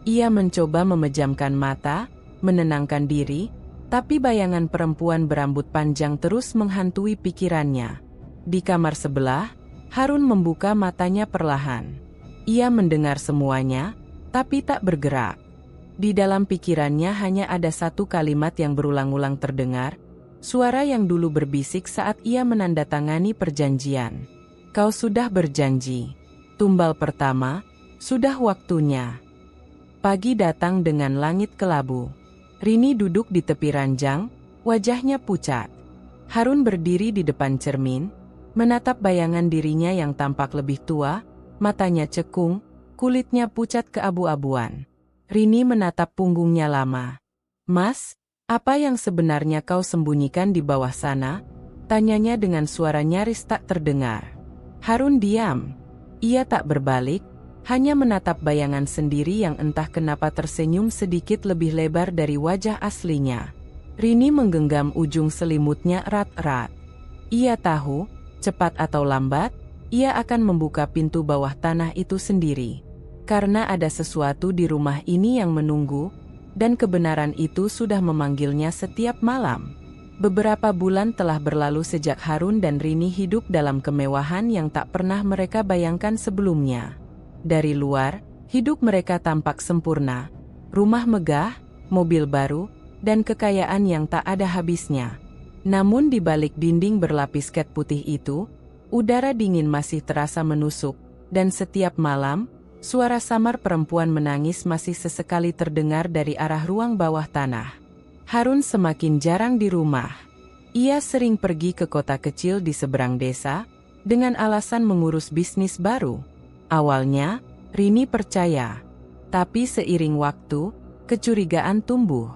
Ia mencoba memejamkan mata, menenangkan diri, tapi bayangan perempuan berambut panjang terus menghantui pikirannya. Di kamar sebelah, Harun membuka matanya perlahan. Ia mendengar semuanya, tapi tak bergerak. Di dalam pikirannya hanya ada satu kalimat yang berulang-ulang terdengar, suara yang dulu berbisik saat ia menandatangani perjanjian. "Kau sudah berjanji. Tumbal pertama, sudah waktunya." Pagi datang dengan langit kelabu. Rini duduk di tepi ranjang, wajahnya pucat. Harun berdiri di depan cermin, menatap bayangan dirinya yang tampak lebih tua, matanya cekung, kulitnya pucat keabu-abuan. Rini menatap punggungnya lama. "Mas, apa yang sebenarnya kau sembunyikan di bawah sana?" tanyanya dengan suara nyaris tak terdengar. Harun diam. Ia tak berbalik, hanya menatap bayangan sendiri yang entah kenapa tersenyum sedikit lebih lebar dari wajah aslinya. Rini menggenggam ujung selimutnya erat-erat. Ia tahu, cepat atau lambat, ia akan membuka pintu bawah tanah itu sendiri. Karena ada sesuatu di rumah ini yang menunggu, dan kebenaran itu sudah memanggilnya setiap malam. Beberapa bulan telah berlalu sejak Harun dan Rini hidup dalam kemewahan yang tak pernah mereka bayangkan sebelumnya. Dari luar, hidup mereka tampak sempurna. rumah megah, mobil baru, dan kekayaan yang tak ada habisnya. Namun di balik dinding berlapis cat putih itu, udara dingin masih terasa menusuk, dan setiap malam, suara samar perempuan menangis masih sesekali terdengar dari arah ruang bawah tanah. Harun semakin jarang di rumah. Ia sering pergi ke kota kecil di seberang desa, dengan alasan mengurus bisnis baru. Awalnya, Rini percaya. Tapi seiring waktu, kecurigaan tumbuh.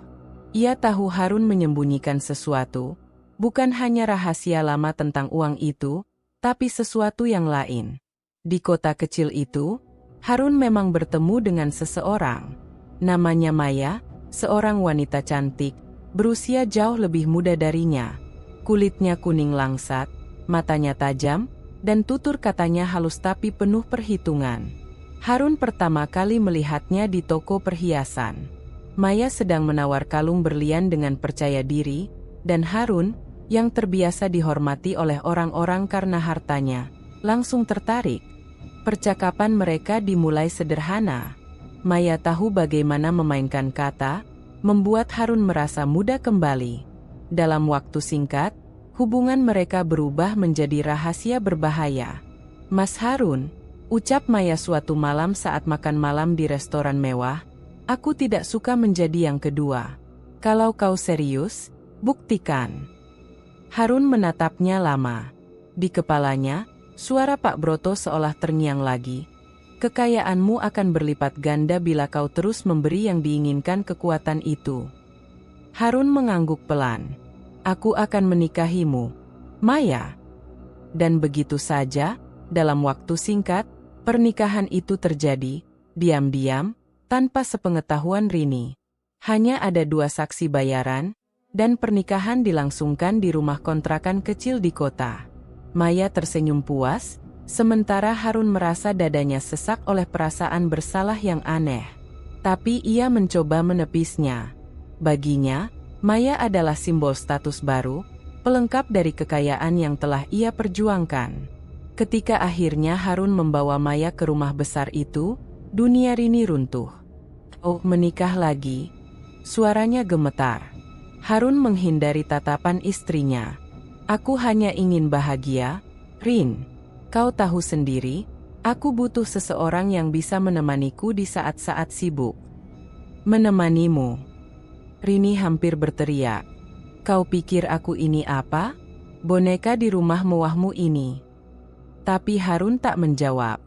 Ia tahu Harun menyembunyikan sesuatu, bukan hanya rahasia lama tentang uang itu, tapi sesuatu yang lain. Di kota kecil itu, Harun memang bertemu dengan seseorang. Namanya Maya, seorang wanita cantik, berusia jauh lebih muda darinya. Kulitnya kuning langsat, matanya tajam, dan tutur katanya halus tapi penuh perhitungan. Harun pertama kali melihatnya di toko perhiasan. Maya sedang menawar kalung berlian dengan percaya diri, dan Harun, yang terbiasa dihormati oleh orang-orang karena hartanya, langsung tertarik. Percakapan mereka dimulai sederhana. Maya tahu bagaimana memainkan kata, membuat Harun merasa muda kembali. Dalam waktu singkat, hubungan mereka berubah menjadi rahasia berbahaya. "Mas Harun," ucap Maya suatu malam saat makan malam di restoran mewah, "aku tidak suka menjadi yang kedua. Kalau kau serius, buktikan." Harun menatapnya lama. Di kepalanya, suara Pak Broto seolah terngiang lagi. "Kekayaanmu akan berlipat ganda bila kau terus memberi yang diinginkan kekuatan itu." Harun mengangguk pelan. "Aku akan menikahimu, Maya." Dan begitu saja, dalam waktu singkat, pernikahan itu terjadi, diam-diam, tanpa sepengetahuan Rini. Hanya ada 2 saksi bayaran, dan pernikahan dilangsungkan di rumah kontrakan kecil di kota. Maya tersenyum puas, sementara Harun merasa dadanya sesak oleh perasaan bersalah yang aneh. Tapi ia mencoba menepisnya. Baginya, Maya adalah simbol status baru, pelengkap dari kekayaan yang telah ia perjuangkan. Ketika akhirnya Harun membawa Maya ke rumah besar itu, dunia Rini runtuh. "Oh, menikah lagi?" Suaranya gemetar. Harun menghindari tatapan istrinya. "Aku hanya ingin bahagia, Rin. Kau tahu sendiri, aku butuh seseorang yang bisa menemaniku di saat-saat sibuk." "Menemanimu?" Rini hampir berteriak. "Kau pikir aku ini apa? Boneka di rumah mewahmu ini?" Tapi Harun tak menjawab.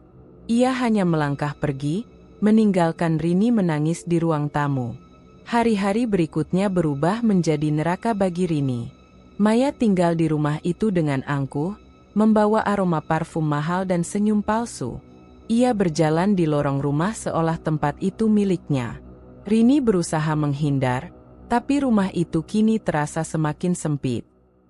Ia hanya melangkah pergi, meninggalkan Rini menangis di ruang tamu. Hari-hari berikutnya berubah menjadi neraka bagi Rini. Maya tinggal di rumah itu dengan angkuh, membawa aroma parfum mahal dan senyum palsu. Ia berjalan di lorong rumah seolah tempat itu miliknya. Rini berusaha menghindar, tapi rumah itu kini terasa semakin sempit.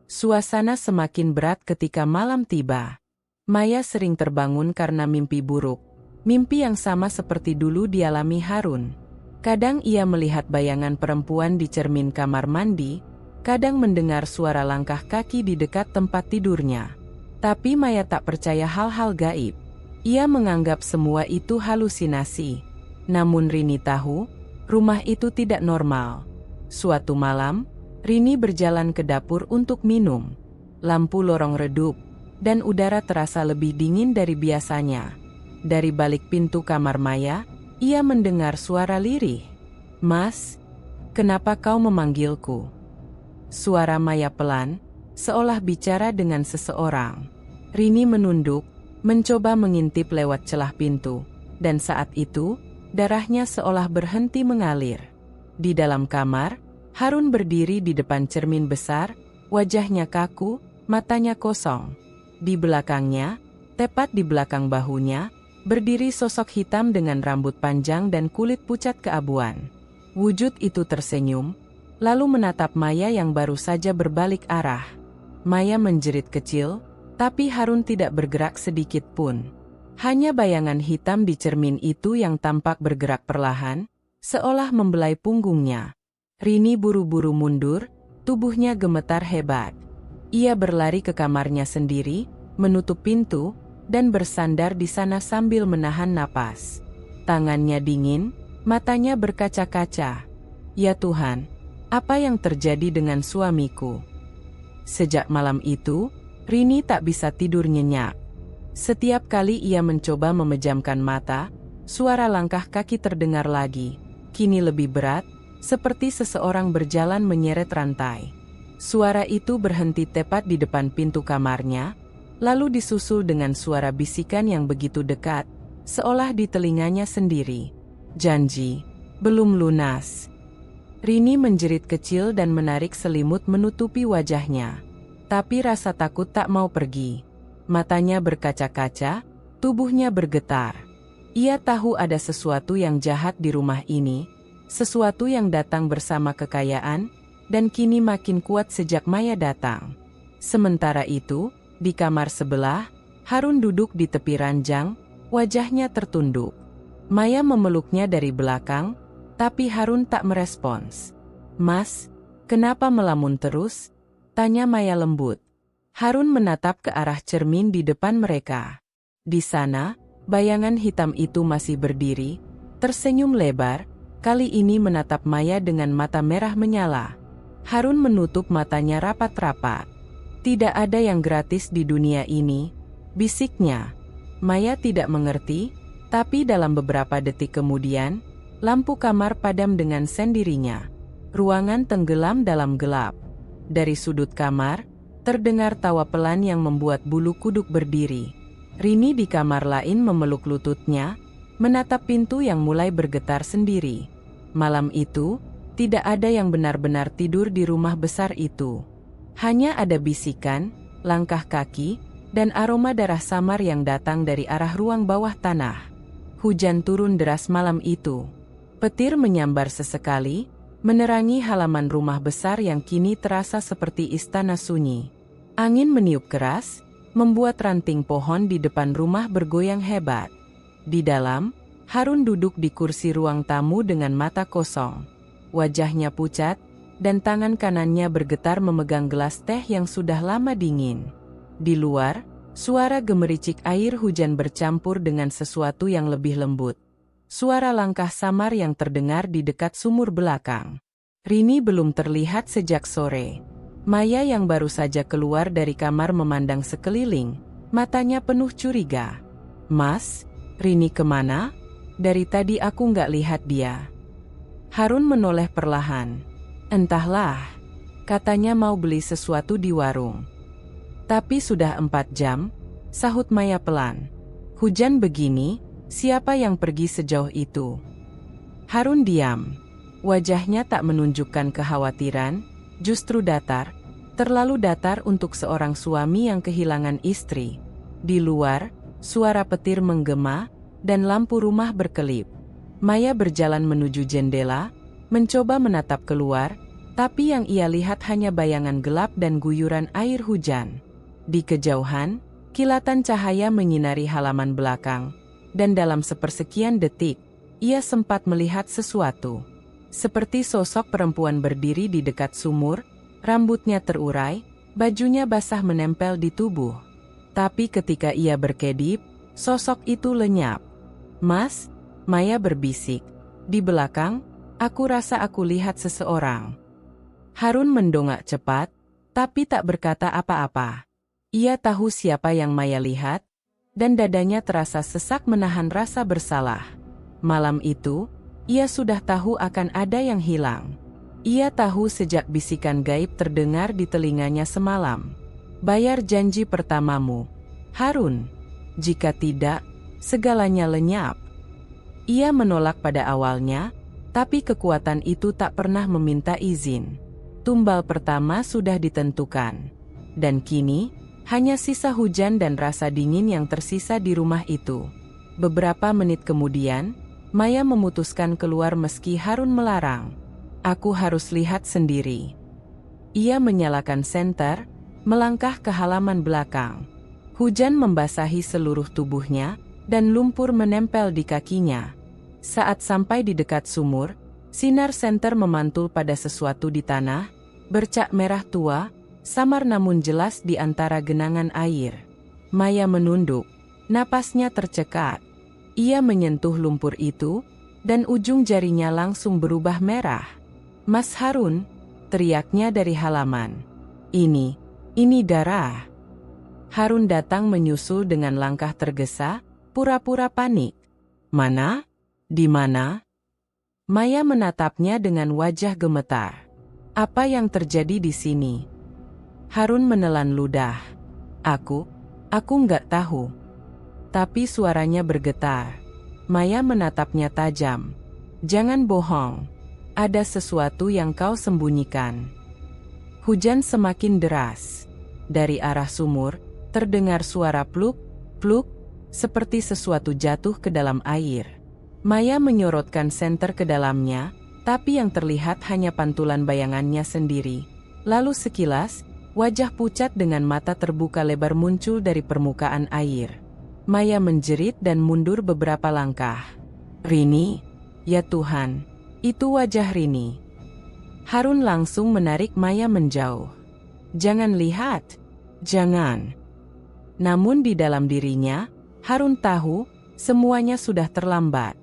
Suasana semakin berat ketika malam tiba. Maya sering terbangun karena mimpi buruk, mimpi yang sama seperti dulu dialami Harun. Kadang ia melihat bayangan perempuan di cermin kamar mandi, kadang mendengar suara langkah kaki di dekat tempat tidurnya. Tapi Maya tak percaya hal-hal gaib. Ia menganggap semua itu halusinasi. Namun Rini tahu, rumah itu tidak normal. Suatu malam, Rini berjalan ke dapur untuk minum. Lampu lorong redup, dan udara terasa lebih dingin dari biasanya. Dari balik pintu kamar Maya, ia mendengar suara lirih. "Mas, kenapa kau memanggilku?" Suara Maya pelan, seolah bicara dengan seseorang. Rini menunduk, mencoba mengintip lewat celah pintu, dan saat itu, darahnya seolah berhenti mengalir. Di dalam kamar, Harun berdiri di depan cermin besar, wajahnya kaku, matanya kosong. Di belakangnya, tepat di belakang bahunya, berdiri sosok hitam dengan rambut panjang dan kulit pucat keabuan. Wujud itu tersenyum, lalu menatap Maya yang baru saja berbalik arah. Maya menjerit kecil, tapi Harun tidak bergerak sedikit pun. Hanya bayangan hitam di cermin itu yang tampak bergerak perlahan, seolah membelai punggungnya. Rini buru-buru mundur, tubuhnya gemetar hebat. Ia berlari ke kamarnya sendiri, menutup pintu, dan bersandar di sana sambil menahan napas. Tangannya dingin, Matanya berkaca-kaca. Ya Tuhan, apa yang terjadi dengan suamiku? Sejak malam itu, Rini tak bisa tidur nyenyak. Setiap kali ia mencoba memejamkan mata, suara langkah kaki terdengar lagi, kini lebih berat, seperti seseorang berjalan menyeret rantai. Suara itu berhenti tepat di depan pintu kamarnya, lalu disusul dengan suara bisikan yang begitu dekat, seolah di telinganya sendiri. Janji, belum lunas. Rini menjerit kecil dan menarik selimut menutupi wajahnya. Tapi rasa takut tak mau pergi. Matanya berkaca-kaca, tubuhnya bergetar. Ia tahu ada sesuatu yang jahat di rumah ini, sesuatu yang datang bersama kekayaan, dan kini makin kuat sejak Maya datang. Sementara itu, di kamar sebelah, Harun duduk di tepi ranjang, wajahnya tertunduk. Maya memeluknya dari belakang, tapi Harun tak merespons. "Mas, kenapa melamun terus?" tanya Maya lembut. Harun menatap ke arah cermin di depan mereka. Di sana, bayangan hitam itu masih berdiri, tersenyum lebar, kali ini menatap Maya dengan mata merah menyala. Harun menutup matanya rapat-rapat. "Tidak ada yang gratis di dunia ini," bisiknya. Maya tidak mengerti, tapi dalam beberapa detik kemudian, lampu kamar padam dengan sendirinya. Ruangan tenggelam dalam gelap. Dari sudut kamar, terdengar tawa pelan yang membuat bulu kuduk berdiri. Rini di kamar lain memeluk lututnya, menatap pintu yang mulai bergetar sendiri. Malam itu, tidak ada yang benar-benar tidur di rumah besar itu. Hanya ada bisikan, langkah kaki, dan aroma darah samar yang datang dari arah ruang bawah tanah. Hujan turun deras malam itu. Petir menyambar sesekali, menerangi halaman rumah besar yang kini terasa seperti istana sunyi. Angin meniup keras, membuat ranting pohon di depan rumah bergoyang hebat. Di dalam, Harun duduk di kursi ruang tamu dengan mata kosong. Wajahnya pucat, dan tangan kanannya bergetar memegang gelas teh yang sudah lama dingin. Di luar, suara gemericik air hujan bercampur dengan sesuatu yang lebih lembut. Suara langkah samar yang terdengar di dekat sumur belakang. Rini belum terlihat sejak sore. Maya yang baru saja keluar dari kamar memandang sekeliling, matanya penuh curiga. "Mas, Rini kemana? Dari tadi aku nggak lihat dia." Harun menoleh perlahan. "Entahlah, katanya mau beli sesuatu di warung." "Tapi sudah 4 jam, sahut Maya pelan. "Hujan begini, siapa yang pergi sejauh itu?" Harun diam. Wajahnya tak menunjukkan kekhawatiran, justru datar, terlalu datar untuk seorang suami yang kehilangan istri. Di luar, suara petir menggema, dan lampu rumah berkelip. Maya berjalan menuju jendela, mencoba menatap keluar, tapi yang ia lihat hanya bayangan gelap dan guyuran air hujan. Di kejauhan, kilatan cahaya menyinari halaman belakang, dan dalam sepersekian detik, ia sempat melihat sesuatu. Seperti sosok perempuan berdiri di dekat sumur, rambutnya terurai, bajunya basah menempel di tubuh. Tapi ketika ia berkedip, sosok itu lenyap. "Mas," Maya berbisik, "di belakang, aku rasa aku lihat seseorang." Harun mendongak cepat, tapi tak berkata apa-apa. Ia tahu siapa yang Maya lihat, dan dadanya terasa sesak menahan rasa bersalah. Malam itu, ia sudah tahu akan ada yang hilang. Ia tahu sejak bisikan gaib terdengar di telinganya semalam. "Bayar janji pertamamu, Harun. Jika tidak, segalanya lenyap." Ia menolak pada awalnya, tapi kekuatan itu tak pernah meminta izin. Tumbal pertama sudah ditentukan. Dan kini, hanya sisa hujan dan rasa dingin yang tersisa di rumah itu. Beberapa menit kemudian, Maya memutuskan keluar meski Harun melarang. "Aku harus lihat sendiri." Ia menyalakan senter, melangkah ke halaman belakang. Hujan membasahi seluruh tubuhnya, dan lumpur menempel di kakinya. Saat sampai di dekat sumur, sinar senter memantul pada sesuatu di tanah, bercak merah tua, samar namun jelas di antara genangan air. Maya menunduk, napasnya tercekat. Ia menyentuh lumpur itu, dan ujung jarinya langsung berubah merah. "Mas Harun!" teriaknya dari halaman. Ini darah." Harun datang menyusul dengan langkah tergesa, pura-pura panik. "Mana? Di mana?" Maya menatapnya dengan wajah gemetar. "Apa yang terjadi di sini?" Harun menelan ludah. Aku nggak tahu." Tapi suaranya bergetar. Maya menatapnya tajam. "Jangan bohong. Ada sesuatu yang kau sembunyikan." Hujan semakin deras. Dari arah sumur, terdengar suara pluk, pluk, seperti sesuatu jatuh ke dalam air. Maya menyorotkan senter ke dalamnya, tapi yang terlihat hanya pantulan bayangannya sendiri. Lalu sekilas, wajah pucat dengan mata terbuka lebar muncul dari permukaan air. Maya menjerit dan mundur beberapa langkah. "Rini? Ya Tuhan, itu wajah Rini." Harun langsung menarik Maya menjauh. "Jangan lihat, jangan." Namun di dalam dirinya, Harun tahu, semuanya sudah terlambat.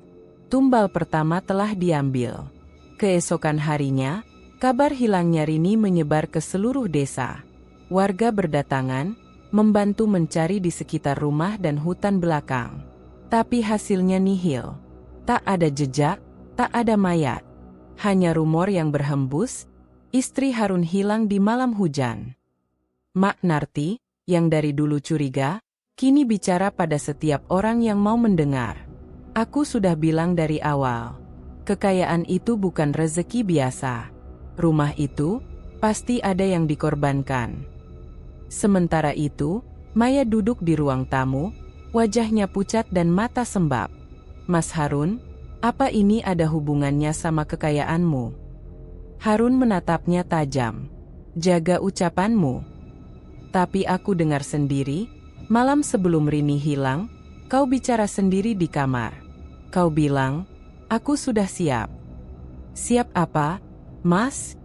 Tumbal pertama telah diambil. Keesokan harinya, kabar hilangnya Rini menyebar ke seluruh desa. Warga berdatangan, membantu mencari di sekitar rumah dan hutan belakang. Tapi hasilnya nihil. Tak ada jejak, tak ada mayat. Hanya rumor yang berhembus, istri Harun hilang di malam hujan. Mak Narti, yang dari dulu curiga, kini bicara pada setiap orang yang mau mendengar. "Aku sudah bilang dari awal, kekayaan itu bukan rezeki biasa. Rumah itu, pasti ada yang dikorbankan." Sementara itu, Maya duduk di ruang tamu, wajahnya pucat dan mata sembab. "Mas Harun, apa ini ada hubungannya sama kekayaanmu?" Harun menatapnya tajam. "Jaga ucapanmu. Tapi aku dengar sendiri, malam sebelum Rini hilang, kau bicara sendiri di kamar. Kau bilang, aku sudah siap." "Siap apa, Mas?"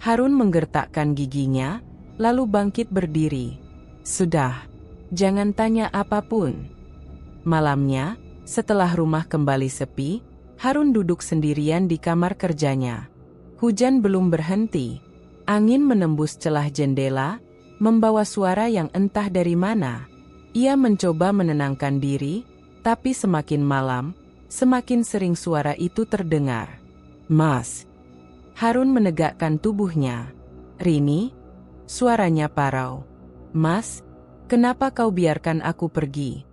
Harun menggertakkan giginya, lalu bangkit berdiri. "Sudah, jangan tanya apapun." Malamnya, setelah rumah kembali sepi, Harun duduk sendirian di kamar kerjanya. Hujan belum berhenti. Angin menembus celah jendela, membawa suara yang entah dari mana. Ia mencoba menenangkan diri, tapi semakin malam, semakin sering suara itu terdengar. "Mas." Harun menegakkan tubuhnya. "Rini?" Suaranya parau. "Mas, kenapa kau biarkan aku pergi?"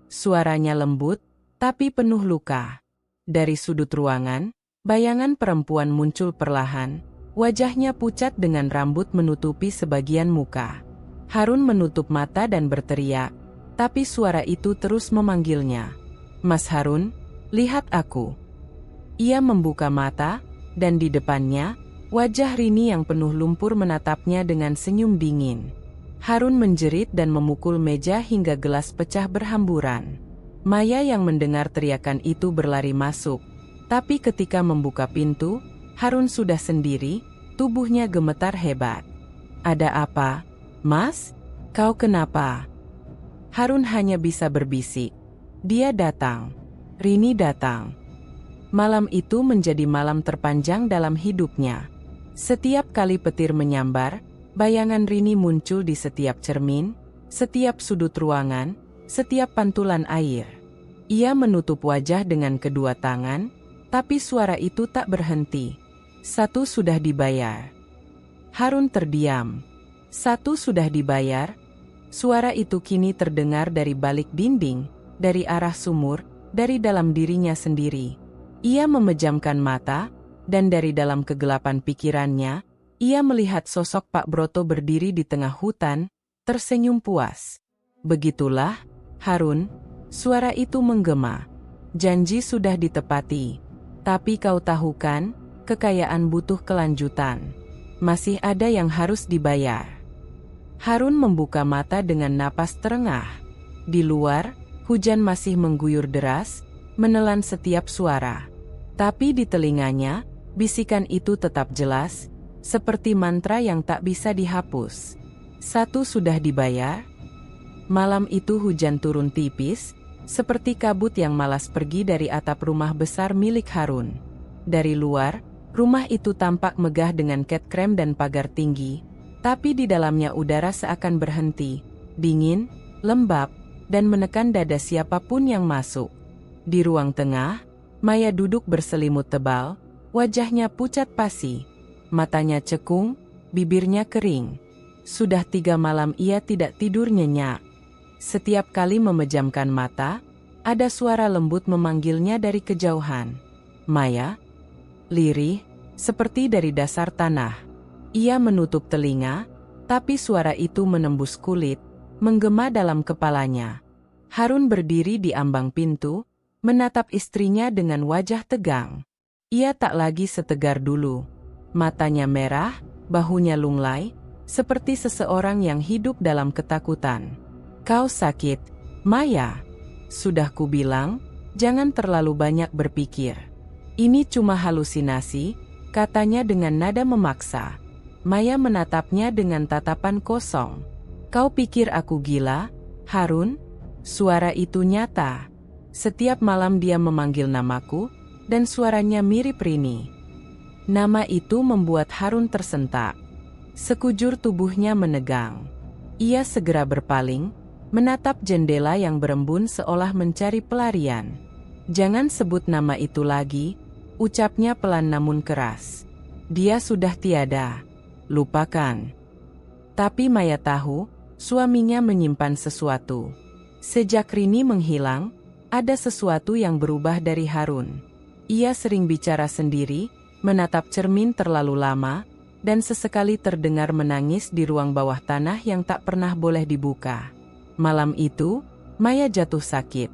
Suaranya lembut, tapi penuh luka. Dari sudut ruangan, bayangan perempuan muncul perlahan, wajahnya pucat dengan rambut menutupi sebagian muka. Harun menutup mata dan berteriak, tapi suara itu terus memanggilnya. "Mas Harun, lihat aku." Ia membuka mata, dan di depannya, wajah Rini yang penuh lumpur menatapnya dengan senyum dingin. Harun menjerit dan memukul meja hingga gelas pecah berhamburan. Maya yang mendengar teriakan itu berlari masuk. Tapi ketika membuka pintu, Harun sudah sendiri, tubuhnya gemetar hebat. "Ada apa, Mas? Kau kenapa?" Harun hanya bisa berbisik. Dia datang. Rini datang. Malam itu menjadi malam terpanjang dalam hidupnya. Setiap kali petir menyambar, bayangan Rini muncul di setiap cermin, setiap sudut ruangan, setiap pantulan air. Ia menutup wajah dengan kedua tangan, tapi suara itu tak berhenti. "Satu sudah dibayar." Harun terdiam. "Satu sudah dibayar?" Suara itu kini terdengar dari balik dinding, dari arah sumur, dari dalam dirinya sendiri. Ia memejamkan mata, dan dari dalam kegelapan pikirannya, ia melihat sosok Pak Broto berdiri di tengah hutan, tersenyum puas. "Begitulah, Harun," suara itu menggema. "Janji sudah ditepati. Tapi kau tahu kan, kekayaan butuh kelanjutan. Masih ada yang harus dibayar." Harun membuka mata dengan napas terengah. Di luar, hujan masih mengguyur deras, menelan setiap suara. Tapi di telinganya, bisikan itu tetap jelas, seperti mantra yang tak bisa dihapus. "Satu sudah dibayar?" Malam itu hujan turun tipis, seperti kabut yang malas pergi dari atap rumah besar milik Harun. Dari luar, rumah itu tampak megah dengan cat krem dan pagar tinggi, tapi di dalamnya udara seakan berhenti, dingin, lembab, dan menekan dada siapapun yang masuk. Di ruang tengah, Maya duduk berselimut tebal, wajahnya pucat pasi, matanya cekung, bibirnya kering. Sudah 3 malam ia tidak tidur nyenyak. Setiap kali memejamkan mata, ada suara lembut memanggilnya dari kejauhan. Maya, lirih, seperti dari dasar tanah. Ia menutup telinga, tapi suara itu menembus kulit, menggema dalam kepalanya. Harun berdiri di ambang pintu, menatap istrinya dengan wajah tegang. Ia tak lagi setegar dulu. Matanya merah, bahunya lunglai, seperti seseorang yang hidup dalam ketakutan. Kau sakit, Maya. Sudah kubilang, jangan terlalu banyak berpikir. Ini cuma halusinasi, katanya dengan nada memaksa. Maya menatapnya dengan tatapan kosong. Kau pikir aku gila, Harun? Suara itu nyata. Setiap malam dia memanggil namaku, dan suaranya mirip Rini. Nama itu membuat Harun tersentak. Sekujur tubuhnya menegang. Ia segera berpaling, menatap jendela yang berembun seolah mencari pelarian. Jangan sebut nama itu lagi, ucapnya pelan namun keras. Dia sudah tiada. Lupakan. Tapi Maya tahu, suaminya menyimpan sesuatu. Sejak Rini menghilang, ada sesuatu yang berubah dari Harun. Ia sering bicara sendiri, menatap cermin terlalu lama, dan sesekali terdengar menangis di ruang bawah tanah yang tak pernah boleh dibuka. Malam itu, Maya jatuh sakit.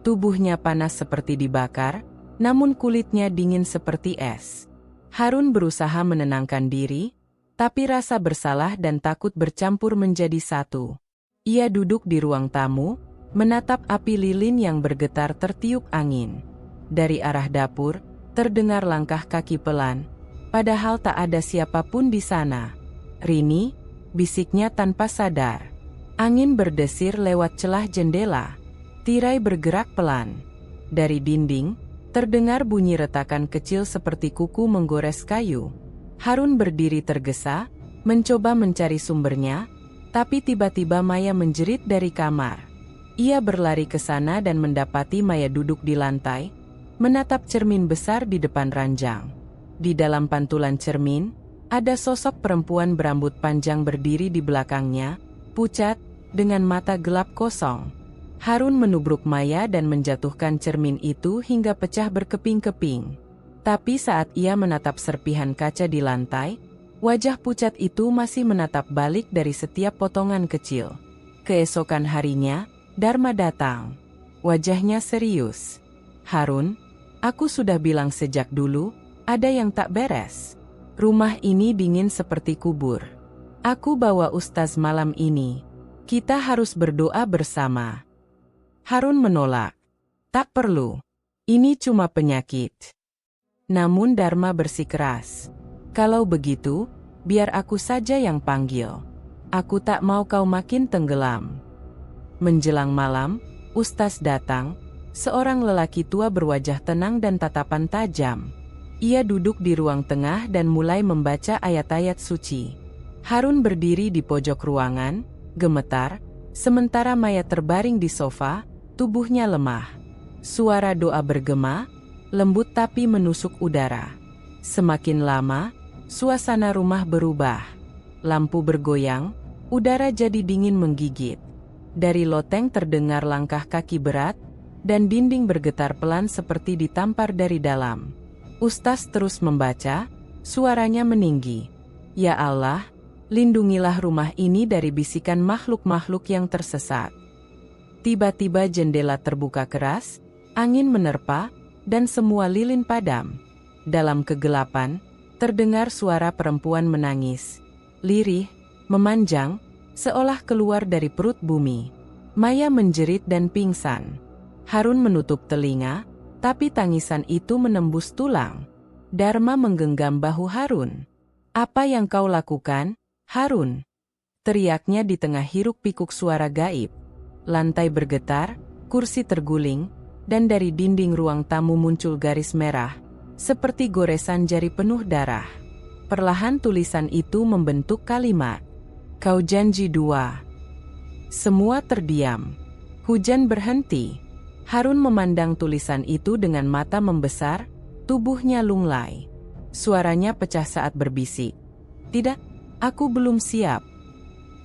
Tubuhnya panas seperti dibakar, namun kulitnya dingin seperti es. Harun berusaha menenangkan diri, tapi rasa bersalah dan takut bercampur menjadi satu. Ia duduk di ruang tamu, menatap api lilin yang bergetar tertiup angin. Dari arah dapur, terdengar langkah kaki pelan, padahal tak ada siapapun di sana. Rini, bisiknya tanpa sadar. Angin berdesir lewat celah jendela. Tirai bergerak pelan. Dari dinding, terdengar bunyi retakan kecil seperti kuku menggores kayu. Harun berdiri tergesa, mencoba mencari sumbernya, tapi tiba-tiba Maya menjerit dari kamar. Ia berlari ke sana dan mendapati Maya duduk di lantai, menatap cermin besar di depan ranjang. Di dalam pantulan cermin, ada sosok perempuan berambut panjang berdiri di belakangnya, pucat, dengan mata gelap kosong. Harun menubruk Maya dan menjatuhkan cermin itu hingga pecah berkeping-keping. Tapi saat ia menatap serpihan kaca di lantai, wajah pucat itu masih menatap balik dari setiap potongan kecil. Keesokan harinya, Dharma datang. Wajahnya serius. Harun, aku sudah bilang sejak dulu, ada yang tak beres. Rumah ini dingin seperti kubur. Aku bawa ustaz malam ini. Kita harus berdoa bersama. Harun menolak. Tak perlu. Ini cuma penyakit. Namun Dharma bersikeras. Kalau begitu, biar aku saja yang panggil. Aku tak mau kau makin tenggelam. Menjelang malam, ustaz datang, seorang lelaki tua berwajah tenang dan tatapan tajam. Ia duduk di ruang tengah dan mulai membaca ayat-ayat suci. Harun berdiri di pojok ruangan, gemetar, sementara Maya terbaring di sofa, tubuhnya lemah. Suara doa bergema, lembut tapi menusuk udara. Semakin lama, suasana rumah berubah. Lampu bergoyang, udara jadi dingin menggigit. Dari loteng terdengar langkah kaki berat, dan dinding bergetar pelan seperti ditampar dari dalam. Ustaz terus membaca, suaranya meninggi. Ya Allah, lindungilah rumah ini dari bisikan makhluk-makhluk yang tersesat. Tiba-tiba jendela terbuka keras, angin menerpa, dan semua lilin padam. Dalam kegelapan, terdengar suara perempuan menangis. Lirih, memanjang, seolah keluar dari perut bumi. Maya menjerit dan pingsan. Harun menutup telinga, tapi tangisan itu menembus tulang. Dharma menggenggam bahu Harun. Apa yang kau lakukan, Harun? Teriaknya di tengah hiruk-pikuk suara gaib. Lantai bergetar, kursi terguling, dan dari dinding ruang tamu muncul garis merah, seperti goresan jari penuh darah. Perlahan tulisan itu membentuk kalimat, "Kau janji 2." Semua terdiam. Hujan berhenti. Harun memandang tulisan itu dengan mata membesar, tubuhnya lunglai. Suaranya pecah saat berbisik, "Tidak, aku belum siap."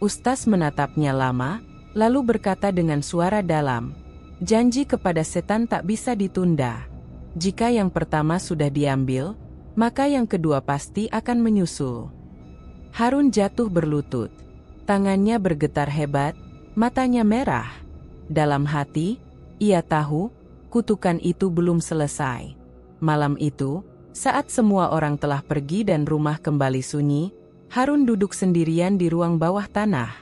Ustaz menatapnya lama, lalu berkata dengan suara dalam, "Janji kepada setan tak bisa ditunda. Jika yang pertama sudah diambil, maka yang kedua pasti akan menyusul." Harun jatuh berlutut. Tangannya bergetar hebat, matanya merah. Dalam hati, ia tahu, kutukan itu belum selesai. Malam itu, saat semua orang telah pergi dan rumah kembali sunyi, Harun duduk sendirian di ruang bawah tanah.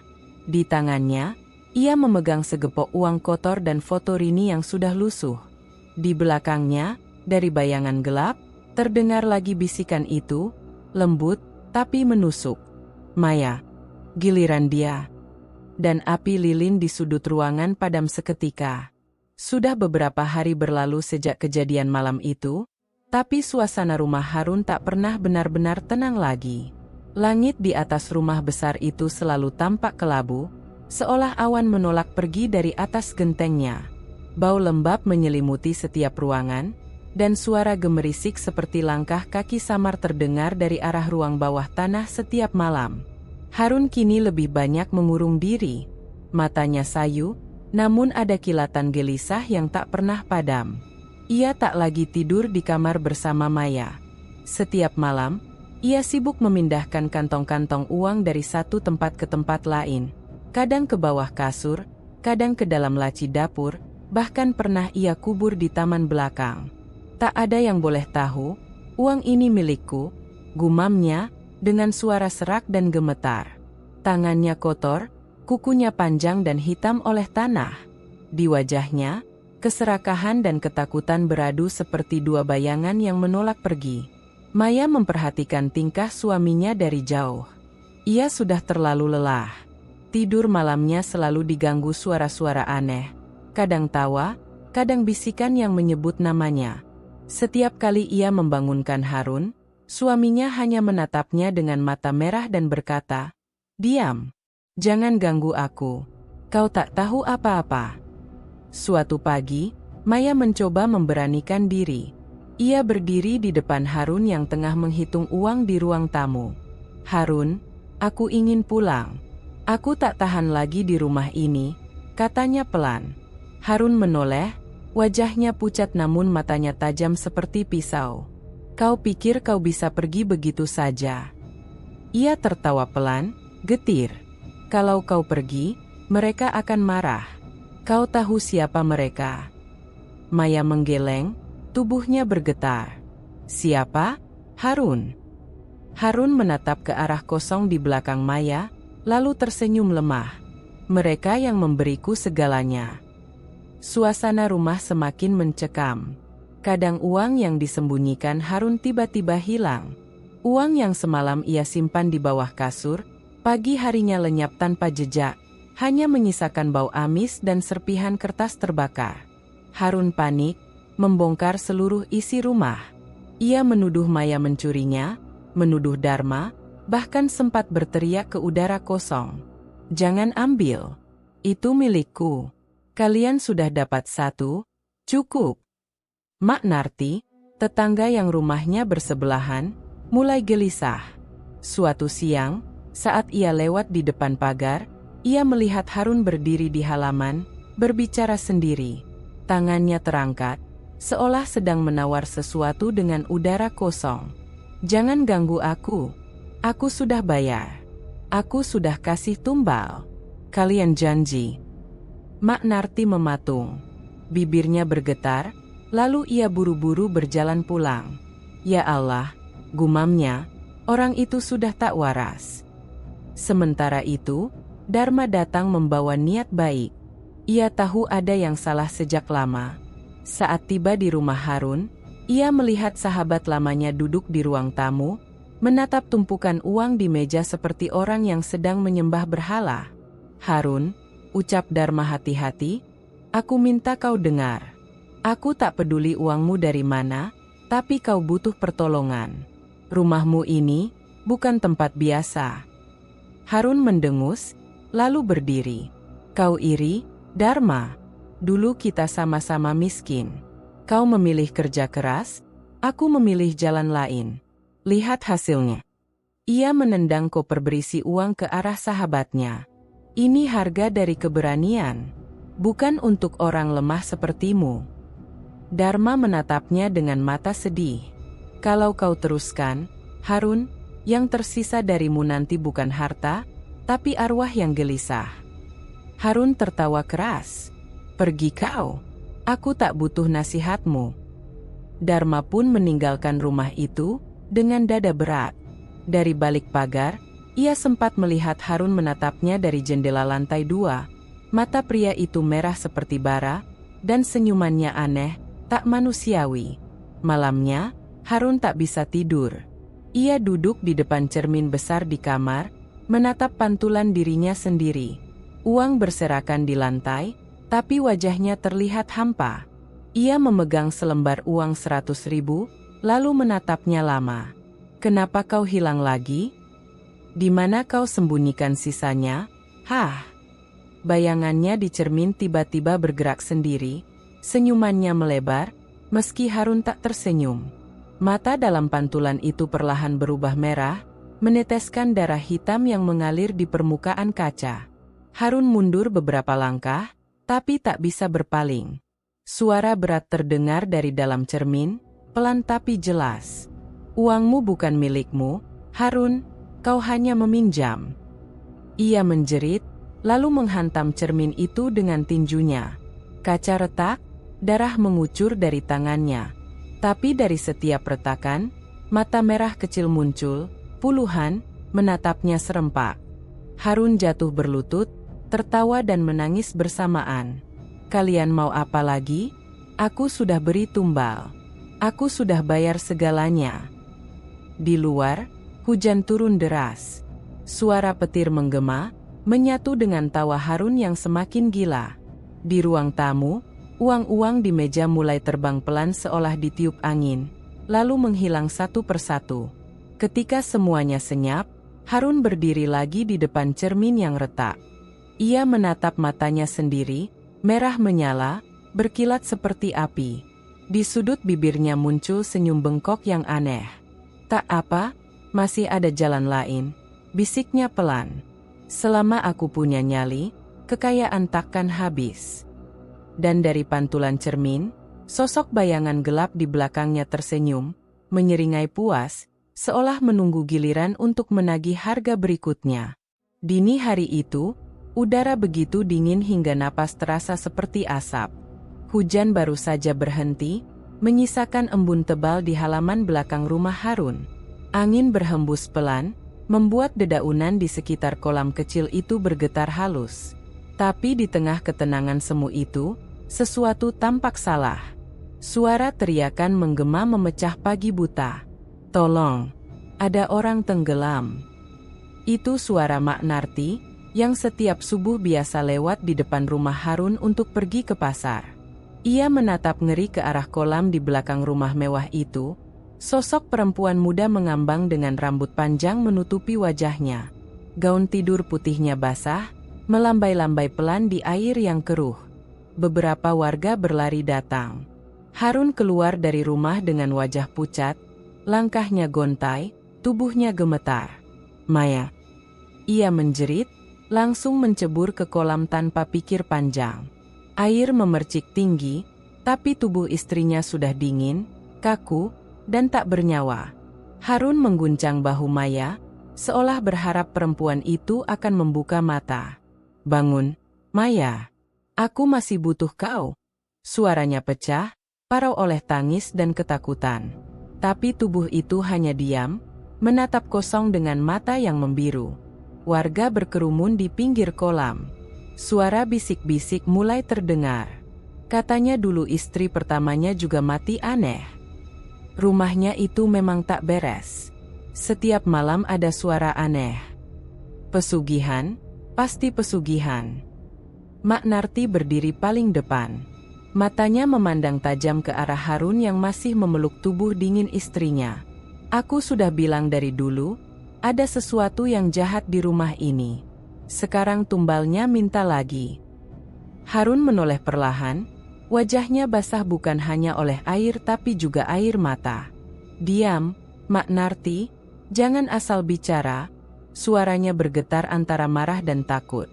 Di tangannya, ia memegang segepok uang kotor dan foto Rini yang sudah lusuh. Di belakangnya, dari bayangan gelap, terdengar lagi bisikan itu, lembut tapi menusuk. "Maya." Giliran dia. Dan api lilin di sudut ruangan padam seketika. Sudah beberapa hari berlalu sejak kejadian malam itu, tapi suasana rumah Harun tak pernah benar-benar tenang lagi. Langit di atas rumah besar itu selalu tampak kelabu, seolah awan menolak pergi dari atas gentengnya. Bau lembab menyelimuti setiap ruangan, dan suara gemerisik seperti langkah kaki samar terdengar dari arah ruang bawah tanah setiap malam. Harun kini lebih banyak mengurung diri. Matanya sayu, namun ada kilatan gelisah yang tak pernah padam. Ia tak lagi tidur di kamar bersama Maya. Setiap malam, ia sibuk memindahkan kantong-kantong uang dari satu tempat ke tempat lain. Kadang ke bawah kasur, kadang ke dalam laci dapur, bahkan pernah ia kubur di taman belakang. "Tak ada yang boleh tahu, uang ini milikku," gumamnya, dengan suara serak dan gemetar. Tangannya kotor, kukunya panjang dan hitam oleh tanah. Di wajahnya, keserakahan dan ketakutan beradu seperti dua bayangan yang menolak pergi. Maya memperhatikan tingkah suaminya dari jauh. Ia sudah terlalu lelah. Tidur malamnya selalu diganggu suara-suara aneh. Kadang tawa, kadang bisikan yang menyebut namanya. Setiap kali ia membangunkan Harun, suaminya hanya menatapnya dengan mata merah dan berkata, "Diam. Jangan ganggu aku. Kau tak tahu apa-apa." Suatu pagi, Maya mencoba memberanikan diri. Ia berdiri di depan Harun yang tengah menghitung uang di ruang tamu. "Harun, aku ingin pulang. Aku tak tahan lagi di rumah ini," katanya pelan. Harun menoleh, wajahnya pucat namun matanya tajam seperti pisau. "Kau pikir kau bisa pergi begitu saja?" Ia tertawa pelan, getir. "Kalau kau pergi, mereka akan marah. Kau tahu siapa mereka?" Maya menggeleng, tubuhnya bergetar. "Siapa?" "Harun." Harun menatap ke arah kosong di belakang Maya, lalu tersenyum lemah. "Mereka yang memberiku segalanya." Suasana rumah semakin mencekam. Kadang uang yang disembunyikan Harun tiba-tiba hilang. Uang yang semalam ia simpan di bawah kasur, pagi harinya lenyap tanpa jejak, hanya menyisakan bau amis dan serpihan kertas terbakar. Harun panik, membongkar seluruh isi rumah. Ia menuduh Maya mencurinya, menuduh Dharma, bahkan sempat berteriak ke udara kosong. "Jangan ambil. Itu milikku. Kalian sudah dapat satu, cukup." Mak Narti, tetangga yang rumahnya bersebelahan, mulai gelisah. Suatu siang, saat ia lewat di depan pagar, ia melihat Harun berdiri di halaman, berbicara sendiri. Tangannya terangkat, seolah sedang menawar sesuatu dengan udara kosong. "Jangan ganggu aku. Aku sudah bayar. Aku sudah kasih tumbal. Kalian janji." Mak Narti mematung. Bibirnya bergetar, lalu ia buru-buru berjalan pulang. "Ya Allah," gumamnya, "orang itu sudah tak waras." Sementara itu, Dharma datang membawa niat baik. Ia tahu ada yang salah sejak lama. Saat tiba di rumah Harun, ia melihat sahabat lamanya duduk di ruang tamu, menatap tumpukan uang di meja seperti orang yang sedang menyembah berhala. "Harun," ucap Dharma hati-hati, Aku minta kau dengar. Aku tak peduli uangmu dari mana, tapi kau butuh pertolongan. Rumahmu ini bukan tempat biasa. Harun mendengus, lalu berdiri. Kau iri, Dharma? Dulu kita sama-sama miskin. Kau memilih kerja keras, aku memilih jalan lain. Lihat hasilnya. Ia menendang koper berisi uang ke arah sahabatnya. Ini harga dari keberanian, bukan untuk orang lemah sepertimu. Dharma menatapnya dengan mata sedih. Kalau kau teruskan, Harun, yang tersisa darimu nanti bukan harta, tapi arwah yang gelisah. Harun tertawa keras. Pergi kau. Aku tak butuh nasihatmu. Dharma pun meninggalkan rumah itu dengan dada berat. Dari balik pagar, ia sempat melihat Harun menatapnya dari jendela lantai 2. Mata pria itu merah seperti bara, dan senyumannya aneh, tak manusiawi. Malamnya, Harun tak bisa tidur. Ia duduk di depan cermin besar di kamar, menatap pantulan dirinya sendiri. Uang berserakan di lantai, tapi wajahnya terlihat hampa. Ia memegang selembar uang 100.000, lalu menatapnya lama. Kenapa kau hilang lagi? Di mana kau sembunyikan sisanya? Hah? Bayangannya di cermin tiba-tiba bergerak sendiri, senyumannya melebar, meski Harun tak tersenyum. Mata dalam pantulan itu perlahan berubah merah, meneteskan darah hitam yang mengalir di permukaan kaca. Harun mundur beberapa langkah, tapi tak bisa berpaling. Suara berat terdengar dari dalam cermin, pelan tapi jelas. Uangmu bukan milikmu, Harun, kau hanya meminjam. Ia menjerit, lalu menghantam cermin itu dengan tinjunya. Kaca retak, darah mengucur dari tangannya. Tapi dari setiap retakan, mata merah kecil muncul, puluhan, menatapnya serempak. Harun jatuh berlutut, tertawa dan menangis bersamaan. Kalian mau apa lagi? Aku sudah beri tumbal. Aku sudah bayar segalanya. Di luar, hujan turun deras. Suara petir menggema, menyatu dengan tawa Harun yang semakin gila. Di ruang tamu, uang-uang di meja mulai terbang pelan seolah ditiup angin, lalu menghilang satu persatu. Ketika semuanya senyap, Harun berdiri lagi di depan cermin yang retak. Ia menatap matanya sendiri, merah menyala, berkilat seperti api. Di sudut bibirnya muncul senyum bengkok yang aneh. Tak apa, masih ada jalan lain, bisiknya pelan. Selama aku punya nyali, kekayaan takkan habis. Dan dari pantulan cermin, sosok bayangan gelap di belakangnya tersenyum, menyeringai puas, seolah menunggu giliran untuk menagih harga berikutnya. Dini hari itu, udara begitu dingin hingga napas terasa seperti asap. Hujan baru saja berhenti, menyisakan embun tebal di halaman belakang rumah Harun. Angin berhembus pelan, membuat dedaunan di sekitar kolam kecil itu bergetar halus. Tapi di tengah ketenangan semu itu, sesuatu tampak salah. Suara teriakan menggema memecah pagi buta. Tolong, ada orang tenggelam. Itu suara Mak Narti, yang setiap subuh biasa lewat di depan rumah Harun untuk pergi ke pasar. Ia menatap ngeri ke arah kolam di belakang rumah mewah itu. Sosok perempuan muda mengambang dengan rambut panjang menutupi wajahnya. Gaun tidur putihnya basah, melambai-lambai pelan di air yang keruh. Beberapa warga berlari datang. Harun keluar dari rumah dengan wajah pucat, langkahnya gontai, tubuhnya gemetar. Maya. Ia menjerit, langsung mencebur ke kolam tanpa pikir panjang. Air memercik tinggi, tapi tubuh istrinya sudah dingin, kaku, dan tak bernyawa. Harun mengguncang bahu Maya, seolah berharap perempuan itu akan membuka mata. Bangun, Maya. Aku masih butuh kau. Suaranya pecah, parau oleh tangis dan ketakutan. Tapi tubuh itu hanya diam, menatap kosong dengan mata yang membiru. Warga berkerumun di pinggir kolam. Suara bisik-bisik mulai terdengar. Katanya dulu istri pertamanya juga mati aneh. Rumahnya itu memang tak beres. Setiap malam ada suara aneh. Pesugihan, pasti pesugihan. Mak Narti berdiri paling depan. Matanya memandang tajam ke arah Harun yang masih memeluk tubuh dingin istrinya. Aku sudah bilang dari dulu, ada sesuatu yang jahat di rumah ini. Sekarang tumbalnya minta lagi. Harun menoleh perlahan, wajahnya basah bukan hanya oleh air tapi juga air mata. Diam, Mak Narti, jangan asal bicara. Suaranya bergetar antara marah dan takut.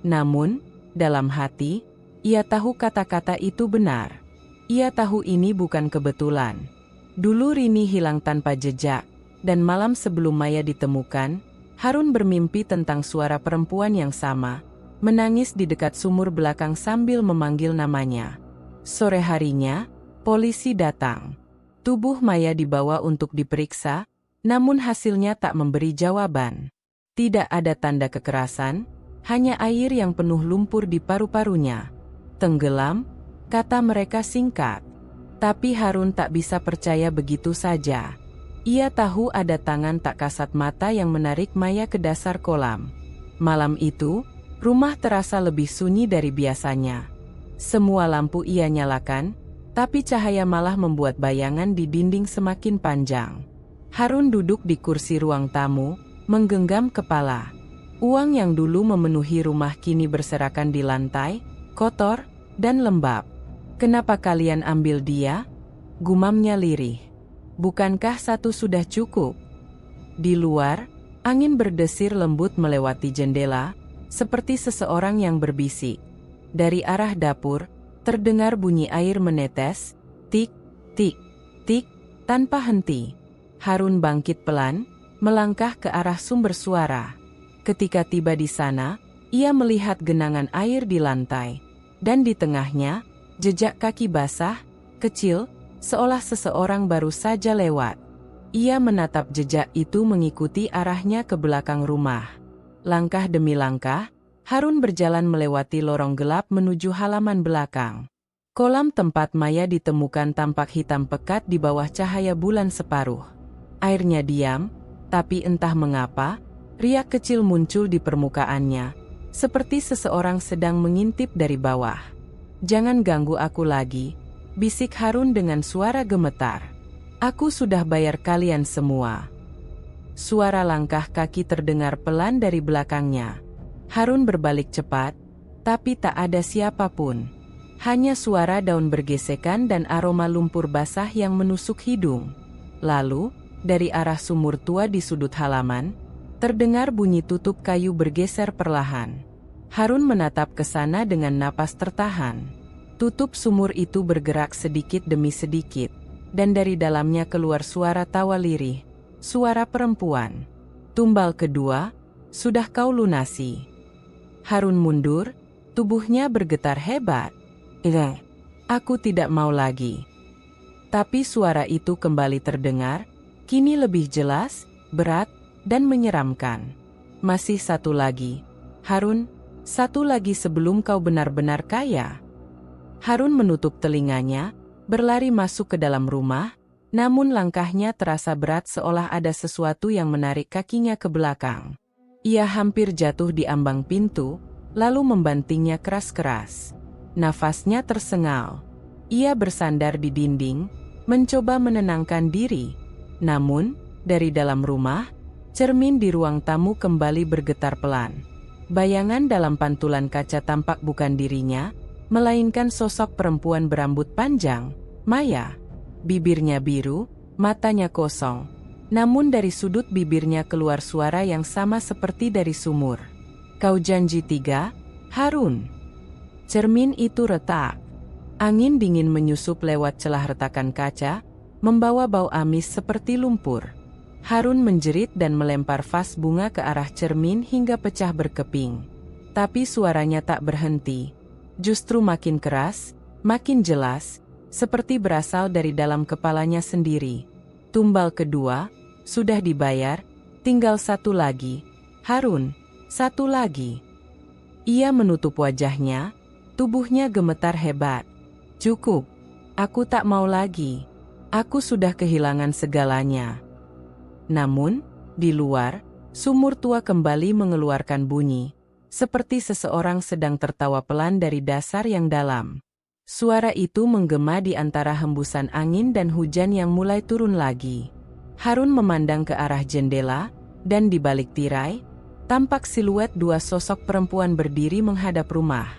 Namun, dalam hati, ia tahu kata-kata itu benar. Ia tahu ini bukan kebetulan. Dulu Rini hilang tanpa jejak, dan malam sebelum Maya ditemukan, Harun bermimpi tentang suara perempuan yang sama, menangis di dekat sumur belakang sambil memanggil namanya. Sore harinya, polisi datang. Tubuh Maya dibawa untuk diperiksa, namun hasilnya tak memberi jawaban. Tidak ada tanda kekerasan, hanya air yang penuh lumpur di paru-parunya. Tenggelam, kata mereka singkat. Tapi Harun tak bisa percaya begitu saja. Ia tahu ada tangan tak kasat mata yang menarik Maya ke dasar kolam. Malam itu, rumah terasa lebih sunyi dari biasanya. Semua lampu ia nyalakan, tapi cahaya malah membuat bayangan di dinding semakin panjang. Harun duduk di kursi ruang tamu, menggenggam kepala. Uang yang dulu memenuhi rumah kini berserakan di lantai, kotor, dan lembab. Kenapa kalian ambil dia? Gumamnya lirih. Bukankah satu sudah cukup? Di luar, angin berdesir lembut melewati jendela, seperti seseorang yang berbisik. Dari arah dapur, terdengar bunyi air menetes, tik, tik, tik, tanpa henti. Harun bangkit pelan, melangkah ke arah sumber suara. Ketika tiba di sana, ia melihat genangan air di lantai, dan di tengahnya, jejak kaki basah, kecil, seolah seseorang baru saja lewat. Ia menatap jejak itu mengikuti arahnya ke belakang rumah. Langkah demi langkah, Harun berjalan melewati lorong gelap menuju halaman belakang. Kolam tempat Maya ditemukan tampak hitam pekat di bawah cahaya bulan separuh. Airnya diam, tapi entah mengapa, riak kecil muncul di permukaannya, seperti seseorang sedang mengintip dari bawah. "Jangan ganggu aku lagi," bisik Harun dengan suara gemetar. "Aku sudah bayar kalian semua." Suara langkah kaki terdengar pelan dari belakangnya. Harun berbalik cepat, tapi tak ada siapapun. Hanya suara daun bergesekan dan aroma lumpur basah yang menusuk hidung. Lalu, dari arah sumur tua di sudut halaman, terdengar bunyi tutup kayu bergeser perlahan. Harun menatap ke sana dengan napas tertahan. Tutup sumur itu bergerak sedikit demi sedikit, dan dari dalamnya keluar suara tawa lirih, suara perempuan. "Tumbal kedua, sudah kau lunasi." Harun mundur, tubuhnya bergetar hebat. Aku tidak mau lagi." Tapi suara itu kembali terdengar, kini lebih jelas, berat, dan menyeramkan. "Masih satu lagi, Harun, satu lagi sebelum kau benar-benar kaya." Harun menutup telinganya, berlari masuk ke dalam rumah, namun langkahnya terasa berat seolah ada sesuatu yang menarik kakinya ke belakang. Ia hampir jatuh di ambang pintu, lalu membantingnya keras-keras. Nafasnya tersengal. Ia bersandar di dinding, mencoba menenangkan diri. Namun, dari dalam rumah, cermin di ruang tamu kembali bergetar pelan. Bayangan dalam pantulan kaca tampak bukan dirinya, melainkan sosok perempuan berambut panjang, Maya. Bibirnya biru, matanya kosong. Namun dari sudut bibirnya keluar suara yang sama seperti dari sumur. "Kau janji 3, Harun." Cermin itu retak. Angin dingin menyusup lewat celah retakan kaca, membawa bau amis seperti lumpur. Harun menjerit dan melempar vas bunga ke arah cermin hingga pecah berkeping. Tapi suaranya tak berhenti. Justru makin keras, makin jelas, seperti berasal dari dalam kepalanya sendiri. "Tumbal kedua, sudah dibayar, tinggal satu lagi. Harun, satu lagi." Ia menutup wajahnya, tubuhnya gemetar hebat. "Cukup, aku tak mau lagi. Aku sudah kehilangan segalanya." Namun, di luar, sumur tua kembali mengeluarkan bunyi. seperti seseorang sedang tertawa pelan dari dasar yang dalam. Suara itu menggema di antara hembusan angin dan hujan yang mulai turun lagi. Harun memandang ke arah jendela, dan di balik tirai, tampak siluet dua sosok perempuan berdiri menghadap rumah.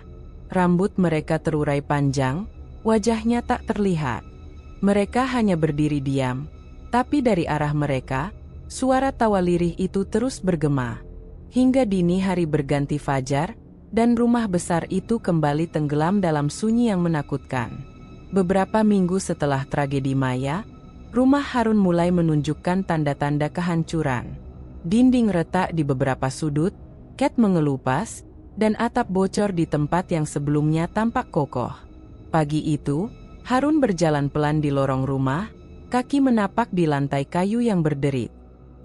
Rambut mereka terurai panjang, wajahnya tak terlihat. Mereka hanya berdiri diam, tapi dari arah mereka, suara tawa lirih itu terus bergema. Hingga dini hari berganti fajar, dan rumah besar itu kembali tenggelam dalam sunyi yang menakutkan. Beberapa minggu setelah tragedi Maya, rumah Harun mulai menunjukkan tanda-tanda kehancuran. Dinding retak di beberapa sudut, cat mengelupas, dan atap bocor di tempat yang sebelumnya tampak kokoh. Pagi itu, Harun berjalan pelan di lorong rumah, kaki menapak di lantai kayu yang berderit.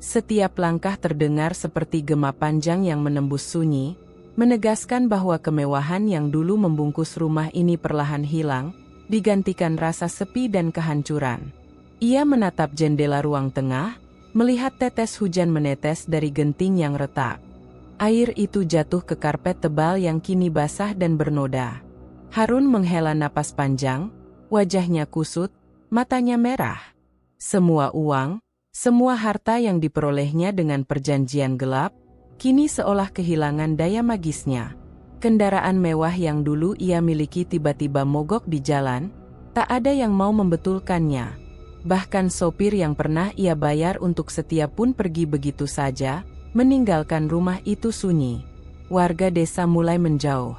Setiap langkah terdengar seperti gema panjang yang menembus sunyi, menegaskan bahwa kemewahan yang dulu membungkus rumah ini perlahan hilang, digantikan rasa sepi dan kehancuran. Ia menatap jendela ruang tengah, melihat tetes hujan menetes dari genting yang retak. Air itu jatuh ke karpet tebal yang kini basah dan bernoda. Harun menghela napas panjang, wajahnya kusut, matanya merah. Semua uang, semua harta yang diperolehnya dengan perjanjian gelap, kini seolah kehilangan daya magisnya. Kendaraan mewah yang dulu ia miliki tiba-tiba mogok di jalan, tak ada yang mau membetulkannya. Bahkan sopir yang pernah ia bayar untuk setia pun pergi begitu saja, meninggalkan rumah itu sunyi. Warga desa mulai menjauh.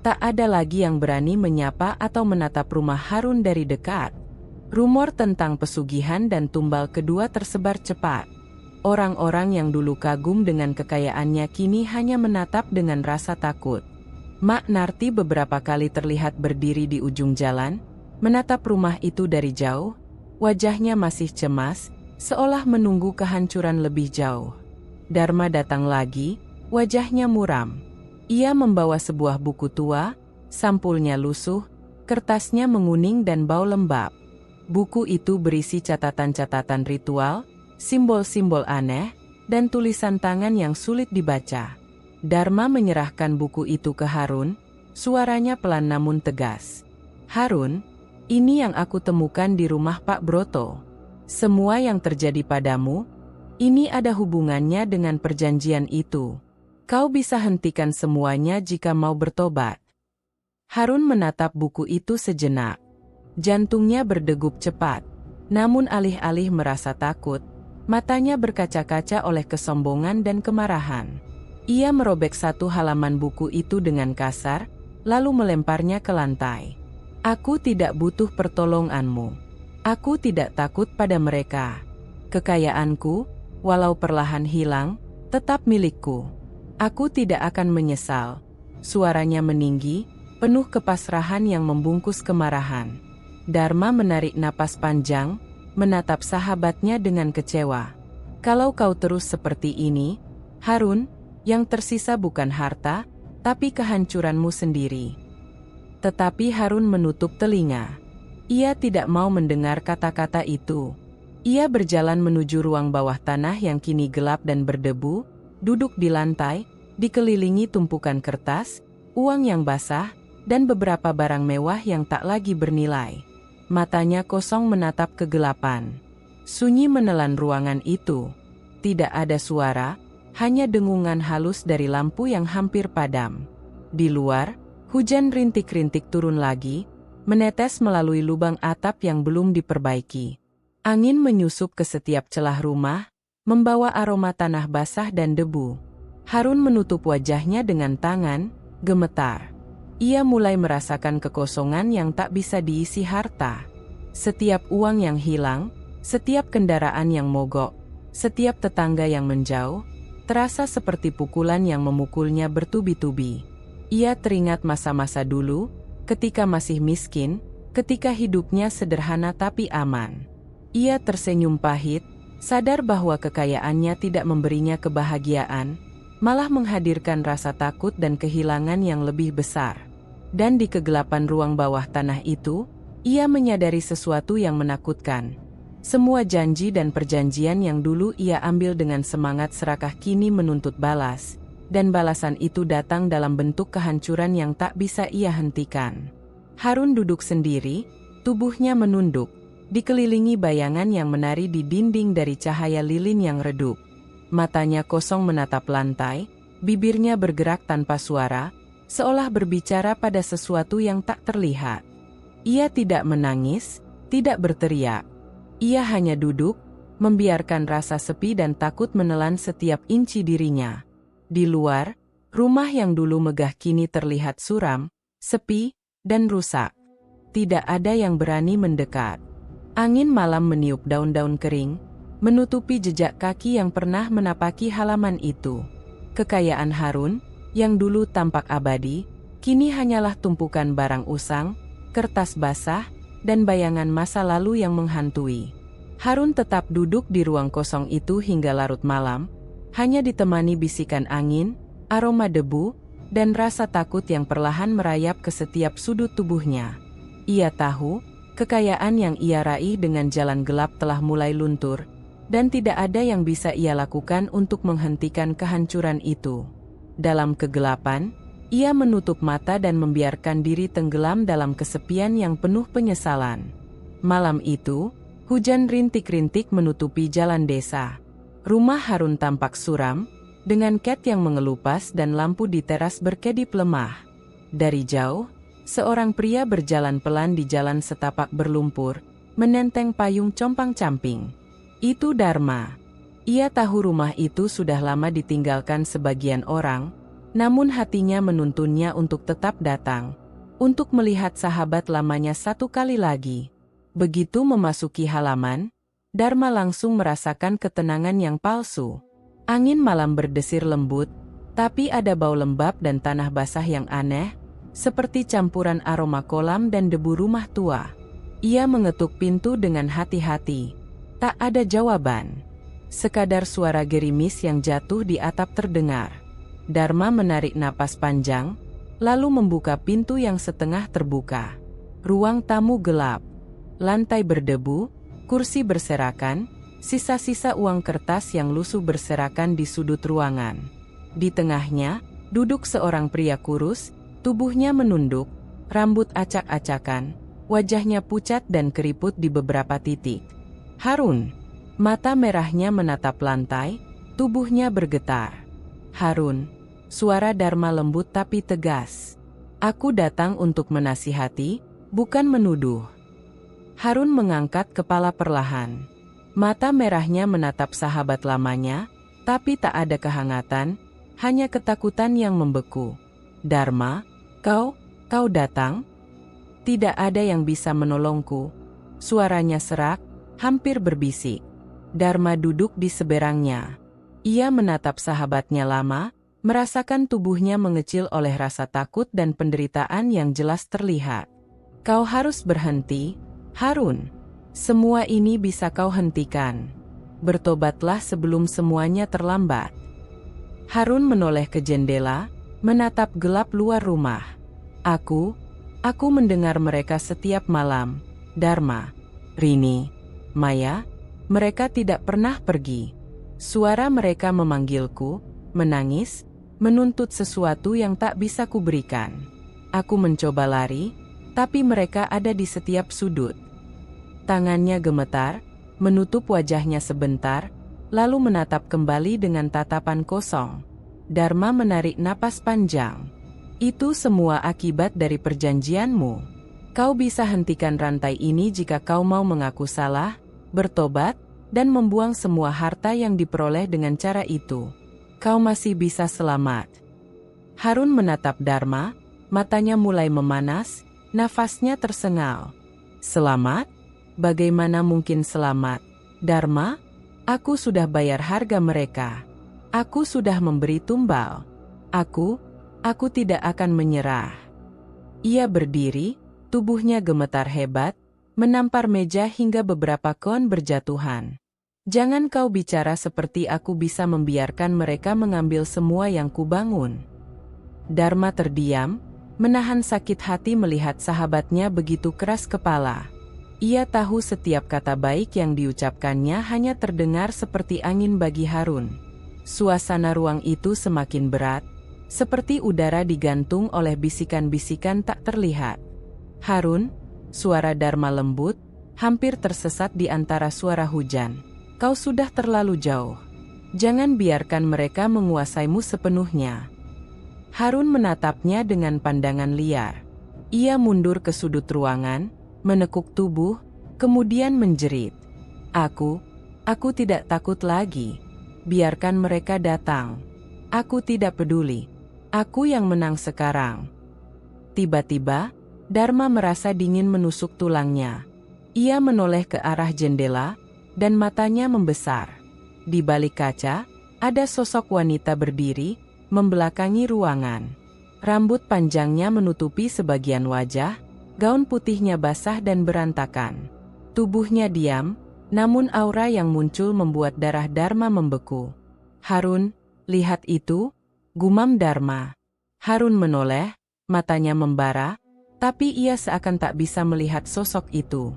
Tak ada lagi yang berani menyapa atau menatap rumah Harun dari dekat. Rumor tentang pesugihan dan tumbal kedua tersebar cepat. Orang-orang yang dulu kagum dengan kekayaannya kini hanya menatap dengan rasa takut. Mak Narti beberapa kali terlihat berdiri di ujung jalan, menatap rumah itu dari jauh, wajahnya masih cemas, seolah menunggu kehancuran lebih jauh. Dharma datang lagi, wajahnya muram. Ia membawa sebuah buku tua, sampulnya lusuh, kertasnya menguning dan bau lembab. Buku itu berisi catatan-catatan ritual, simbol-simbol aneh, dan tulisan tangan yang sulit dibaca. Dharma menyerahkan buku itu ke Harun, suaranya pelan namun tegas. "Harun, ini yang aku temukan di rumah Pak Broto. Semua yang terjadi padamu, ini ada hubungannya dengan perjanjian itu. Kau bisa hentikan semuanya jika mau bertobat." Harun menatap buku itu sejenak. Jantungnya berdegup cepat, namun alih-alih merasa takut, matanya berkaca-kaca oleh kesombongan dan kemarahan. Ia merobek satu halaman buku itu dengan kasar, lalu melemparnya ke lantai. "Aku tidak butuh pertolonganmu. Aku tidak takut pada mereka. Kekayaanku, walau perlahan hilang, tetap milikku. Aku tidak akan menyesal." Suaranya meninggi, penuh kepasrahan yang membungkus kemarahan. Dharma menarik napas panjang, menatap sahabatnya dengan kecewa. "Kalau kau terus seperti ini, Harun, yang tersisa bukan harta, tapi kehancuranmu sendiri." Tetapi Harun menutup telinga. Ia tidak mau mendengar kata-kata itu. Ia berjalan menuju ruang bawah tanah yang kini gelap dan berdebu, duduk di lantai, dikelilingi tumpukan kertas, uang yang basah, dan beberapa barang mewah yang tak lagi bernilai. Matanya kosong menatap kegelapan. Sunyi menelan ruangan itu. Tidak ada suara, hanya dengungan halus dari lampu yang hampir padam. Di luar, hujan rintik-rintik turun lagi, menetes melalui lubang atap yang belum diperbaiki. Angin menyusup ke setiap celah rumah, membawa aroma tanah basah dan debu. Harun menutup wajahnya dengan tangan, gemetar. Ia mulai merasakan kekosongan yang tak bisa diisi harta. Setiap uang yang hilang, setiap kendaraan yang mogok, setiap tetangga yang menjauh, terasa seperti pukulan yang memukulnya bertubi-tubi. Ia teringat masa-masa dulu, ketika masih miskin, ketika hidupnya sederhana tapi aman. Ia tersenyum pahit, sadar bahwa kekayaannya tidak memberinya kebahagiaan, malah menghadirkan rasa takut dan kehilangan yang lebih besar. Dan di kegelapan ruang bawah tanah itu, ia menyadari sesuatu yang menakutkan. Semua janji dan perjanjian yang dulu ia ambil dengan semangat serakah kini menuntut balas. dan balasan itu datang dalam bentuk kehancuran yang tak bisa ia hentikan. Harun duduk sendiri, tubuhnya menunduk, dikelilingi bayangan yang menari di dinding dari cahaya lilin yang redup. Matanya kosong menatap lantai, bibirnya bergerak tanpa suara, seolah berbicara pada sesuatu yang tak terlihat. Ia tidak menangis, tidak berteriak. Ia hanya duduk, membiarkan rasa sepi dan takut menelan setiap inci dirinya. Di luar, rumah yang dulu megah kini terlihat suram, sepi, dan rusak. Tidak ada yang berani mendekat. Angin malam meniup daun-daun kering, menutupi jejak kaki yang pernah menapaki halaman itu. Kekayaan Harun, yang dulu tampak abadi, kini hanyalah tumpukan barang usang, kertas basah, dan bayangan masa lalu yang menghantui. Harun tetap duduk di ruang kosong itu hingga larut malam, hanya ditemani bisikan angin, aroma debu, dan rasa takut yang perlahan merayap ke setiap sudut tubuhnya. Ia tahu, kekayaan yang ia raih dengan jalan gelap telah mulai luntur, dan tidak ada yang bisa ia lakukan untuk menghentikan kehancuran itu. Dalam kegelapan, ia menutup mata dan membiarkan diri tenggelam dalam kesepian yang penuh penyesalan. Malam itu, hujan rintik-rintik menutupi jalan desa. Rumah Harun tampak suram, dengan cat yang mengelupas dan lampu di teras berkedip lemah. Dari jauh, seorang pria berjalan pelan di jalan setapak berlumpur, menenteng payung compang-camping. Itu Dharma. Ia tahu rumah itu sudah lama ditinggalkan sebagian orang, namun hatinya menuntunnya untuk tetap datang, untuk melihat sahabat lamanya satu kali lagi. Begitu memasuki halaman, Dharma langsung merasakan ketenangan yang palsu. Angin malam berdesir lembut, tapi ada bau lembab dan tanah basah yang aneh, seperti campuran aroma kolam dan debu rumah tua. Ia mengetuk pintu dengan hati-hati. Tak ada jawaban. Sekadar suara gerimis yang jatuh di atap terdengar. Dharma menarik napas panjang, lalu membuka pintu yang setengah terbuka. Ruang tamu gelap. Lantai berdebu, kursi berserakan, sisa-sisa uang kertas yang lusuh berserakan di sudut ruangan. Di tengahnya, duduk seorang pria kurus, tubuhnya menunduk, rambut acak-acakan, wajahnya pucat dan keriput di beberapa titik. Harun. Mata merahnya menatap lantai, tubuhnya bergetar. Harun. Suara Dharma lembut tapi tegas. Aku datang untuk menasihati, bukan menuduh. Harun mengangkat kepala perlahan. Mata merahnya menatap sahabat lamanya, tapi tak ada kehangatan, hanya ketakutan yang membeku. Dharma, kau datang? Tidak ada yang bisa menolongku. Suaranya serak, hampir berbisik. Dharma duduk di seberangnya. Ia menatap sahabatnya lama, merasakan tubuhnya mengecil oleh rasa takut dan penderitaan yang jelas terlihat. Kau harus berhenti, Harun. Semua ini bisa kau hentikan. Bertobatlah sebelum semuanya terlambat. Harun menoleh ke jendela, menatap gelap luar rumah. Aku mendengar mereka setiap malam. Dharma, Rini, Maya, mereka tidak pernah pergi. Suara mereka memanggilku, menangis, menuntut sesuatu yang tak bisa kuberikan. Aku mencoba lari, tapi mereka ada di setiap sudut. Tangannya gemetar, menutup wajahnya sebentar, lalu menatap kembali dengan tatapan kosong. Dharma menarik napas panjang. Itu semua akibat dari perjanjianmu. Kau bisa hentikan rantai ini jika kau mau mengaku salah, bertobat, dan membuang semua harta yang diperoleh dengan cara itu. Kau masih bisa selamat. Harun menatap Dharma, matanya mulai memanas, nafasnya tersengal. Selamat? Bagaimana mungkin selamat? Dharma, aku sudah bayar harga mereka. Aku sudah memberi tumbal. Aku tidak akan menyerah. Ia berdiri, tubuhnya gemetar hebat, menampar meja hingga beberapa kon berjatuhan. Jangan kau bicara seperti aku bisa membiarkan mereka mengambil semua yang kubangun. Dharma terdiam, menahan sakit hati melihat sahabatnya begitu keras kepala. Ia tahu setiap kata baik yang diucapkannya hanya terdengar seperti angin bagi Harun. Suasana ruang itu semakin berat, seperti udara digantung oleh bisikan-bisikan tak terlihat. "Harun," suara Dharma lembut, hampir tersesat di antara suara hujan. "Kau sudah terlalu jauh. Jangan biarkan mereka menguasaimu sepenuhnya." Harun menatapnya dengan pandangan liar. Ia mundur ke sudut ruangan, menekuk tubuh, kemudian menjerit. Aku tidak takut lagi. Biarkan mereka datang. Aku tidak peduli. Aku yang menang sekarang." Tiba-tiba, Dharma merasa dingin menusuk tulangnya. Ia menoleh ke arah jendela, dan matanya membesar. Di balik kaca, ada sosok wanita berdiri, membelakangi ruangan. Rambut panjangnya menutupi sebagian wajah, gaun putihnya basah dan berantakan. Tubuhnya diam, namun aura yang muncul membuat darah Dharma membeku. "Harun, lihat itu," gumam Dharma. Harun menoleh, matanya membara, tapi ia seakan tak bisa melihat sosok itu.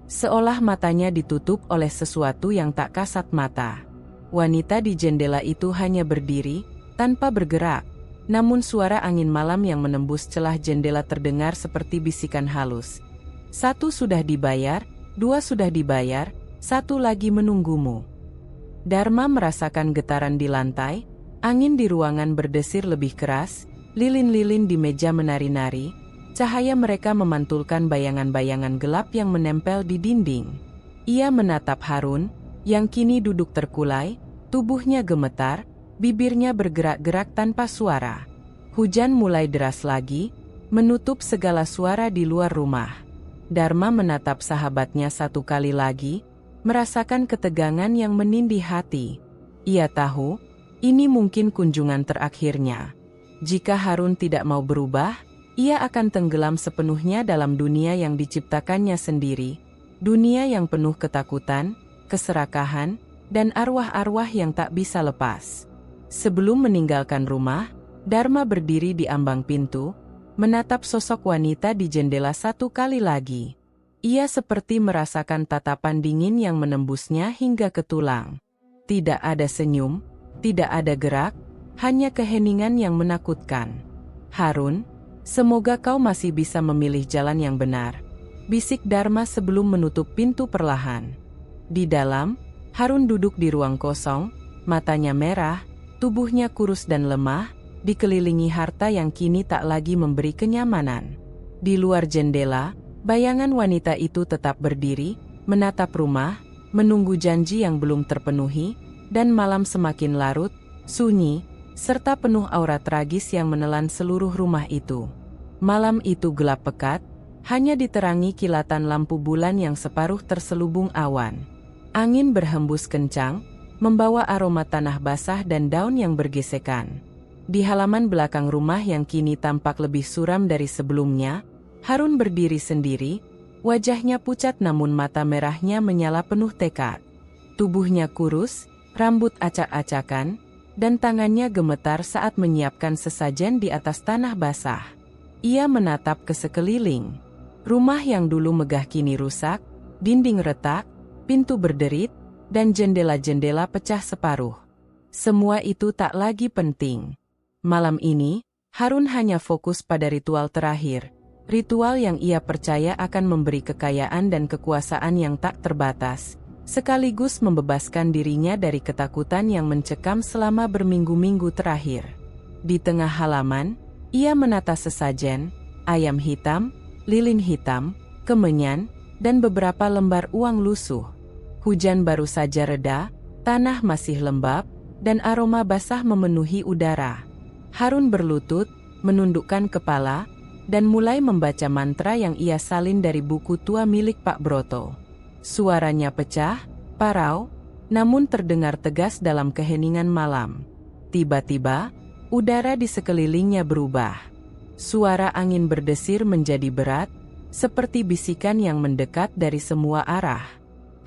Seolah matanya ditutup oleh sesuatu yang tak kasat mata. Wanita di jendela itu hanya berdiri, tanpa bergerak, namun suara angin malam yang menembus celah jendela terdengar seperti bisikan halus. "1 sudah dibayar, 2 sudah dibayar, 1 lagi menunggumu." Dharma merasakan getaran di lantai, angin di ruangan berdesir lebih keras, lilin-lilin di meja menari-nari, cahaya mereka memantulkan bayangan-bayangan gelap yang menempel di dinding. Ia menatap Harun, yang kini duduk terkulai, tubuhnya gemetar, bibirnya bergerak-gerak tanpa suara. Hujan mulai deras lagi, menutup segala suara di luar rumah. Dharma menatap sahabatnya 1 kali lagi, merasakan ketegangan yang menindih hati. Ia tahu, ini mungkin kunjungan terakhirnya. Jika Harun tidak mau berubah, ia akan tenggelam sepenuhnya dalam dunia yang diciptakannya sendiri, dunia yang penuh ketakutan, keserakahan, dan arwah-arwah yang tak bisa lepas. Sebelum meninggalkan rumah, Dharma berdiri di ambang pintu, menatap sosok wanita di jendela 1 kali lagi. Ia seperti merasakan tatapan dingin yang menembusnya hingga ke tulang. Tidak ada senyum, tidak ada gerak, hanya keheningan yang menakutkan. "Harun, semoga kau masih bisa memilih jalan yang benar," bisik Dharma sebelum menutup pintu perlahan. Di dalam, Harun duduk di ruang kosong, matanya merah, tubuhnya kurus dan lemah, dikelilingi harta yang kini tak lagi memberi kenyamanan. Di luar jendela, bayangan wanita itu tetap berdiri, menatap rumah, menunggu janji yang belum terpenuhi, dan malam semakin larut, sunyi, serta penuh aura tragis yang menelan seluruh rumah itu. Malam itu gelap pekat, hanya diterangi kilatan lampu bulan yang separuh terselubung awan. Angin berhembus kencang, membawa aroma tanah basah dan daun yang bergesekan. Di halaman belakang rumah yang kini tampak lebih suram dari sebelumnya, Harun berdiri sendiri, wajahnya pucat namun mata merahnya menyala penuh tekad. Tubuhnya kurus, rambut acak-acakan, dan tangannya gemetar saat menyiapkan sesajen di atas tanah basah. Ia menatap ke sekeliling. Rumah yang dulu megah kini rusak, dinding retak, pintu berderit, dan jendela-jendela pecah separuh. Semua itu tak lagi penting. Malam ini, Harun hanya fokus pada ritual terakhir, ritual yang ia percaya akan memberi kekayaan dan kekuasaan yang tak terbatas, sekaligus membebaskan dirinya dari ketakutan yang mencekam selama berminggu-minggu terakhir. Di tengah halaman, ia menata sesajen, ayam hitam, lilin hitam, kemenyan, dan beberapa lembar uang lusuh. Hujan baru saja reda, tanah masih lembab, dan aroma basah memenuhi udara. Harun berlutut, menundukkan kepala, dan mulai membaca mantra yang ia salin dari buku tua milik Pak Broto. Suaranya pecah, parau, namun terdengar tegas dalam keheningan malam. Tiba-tiba, udara di sekelilingnya berubah. Suara angin berdesir menjadi berat, seperti bisikan yang mendekat dari semua arah.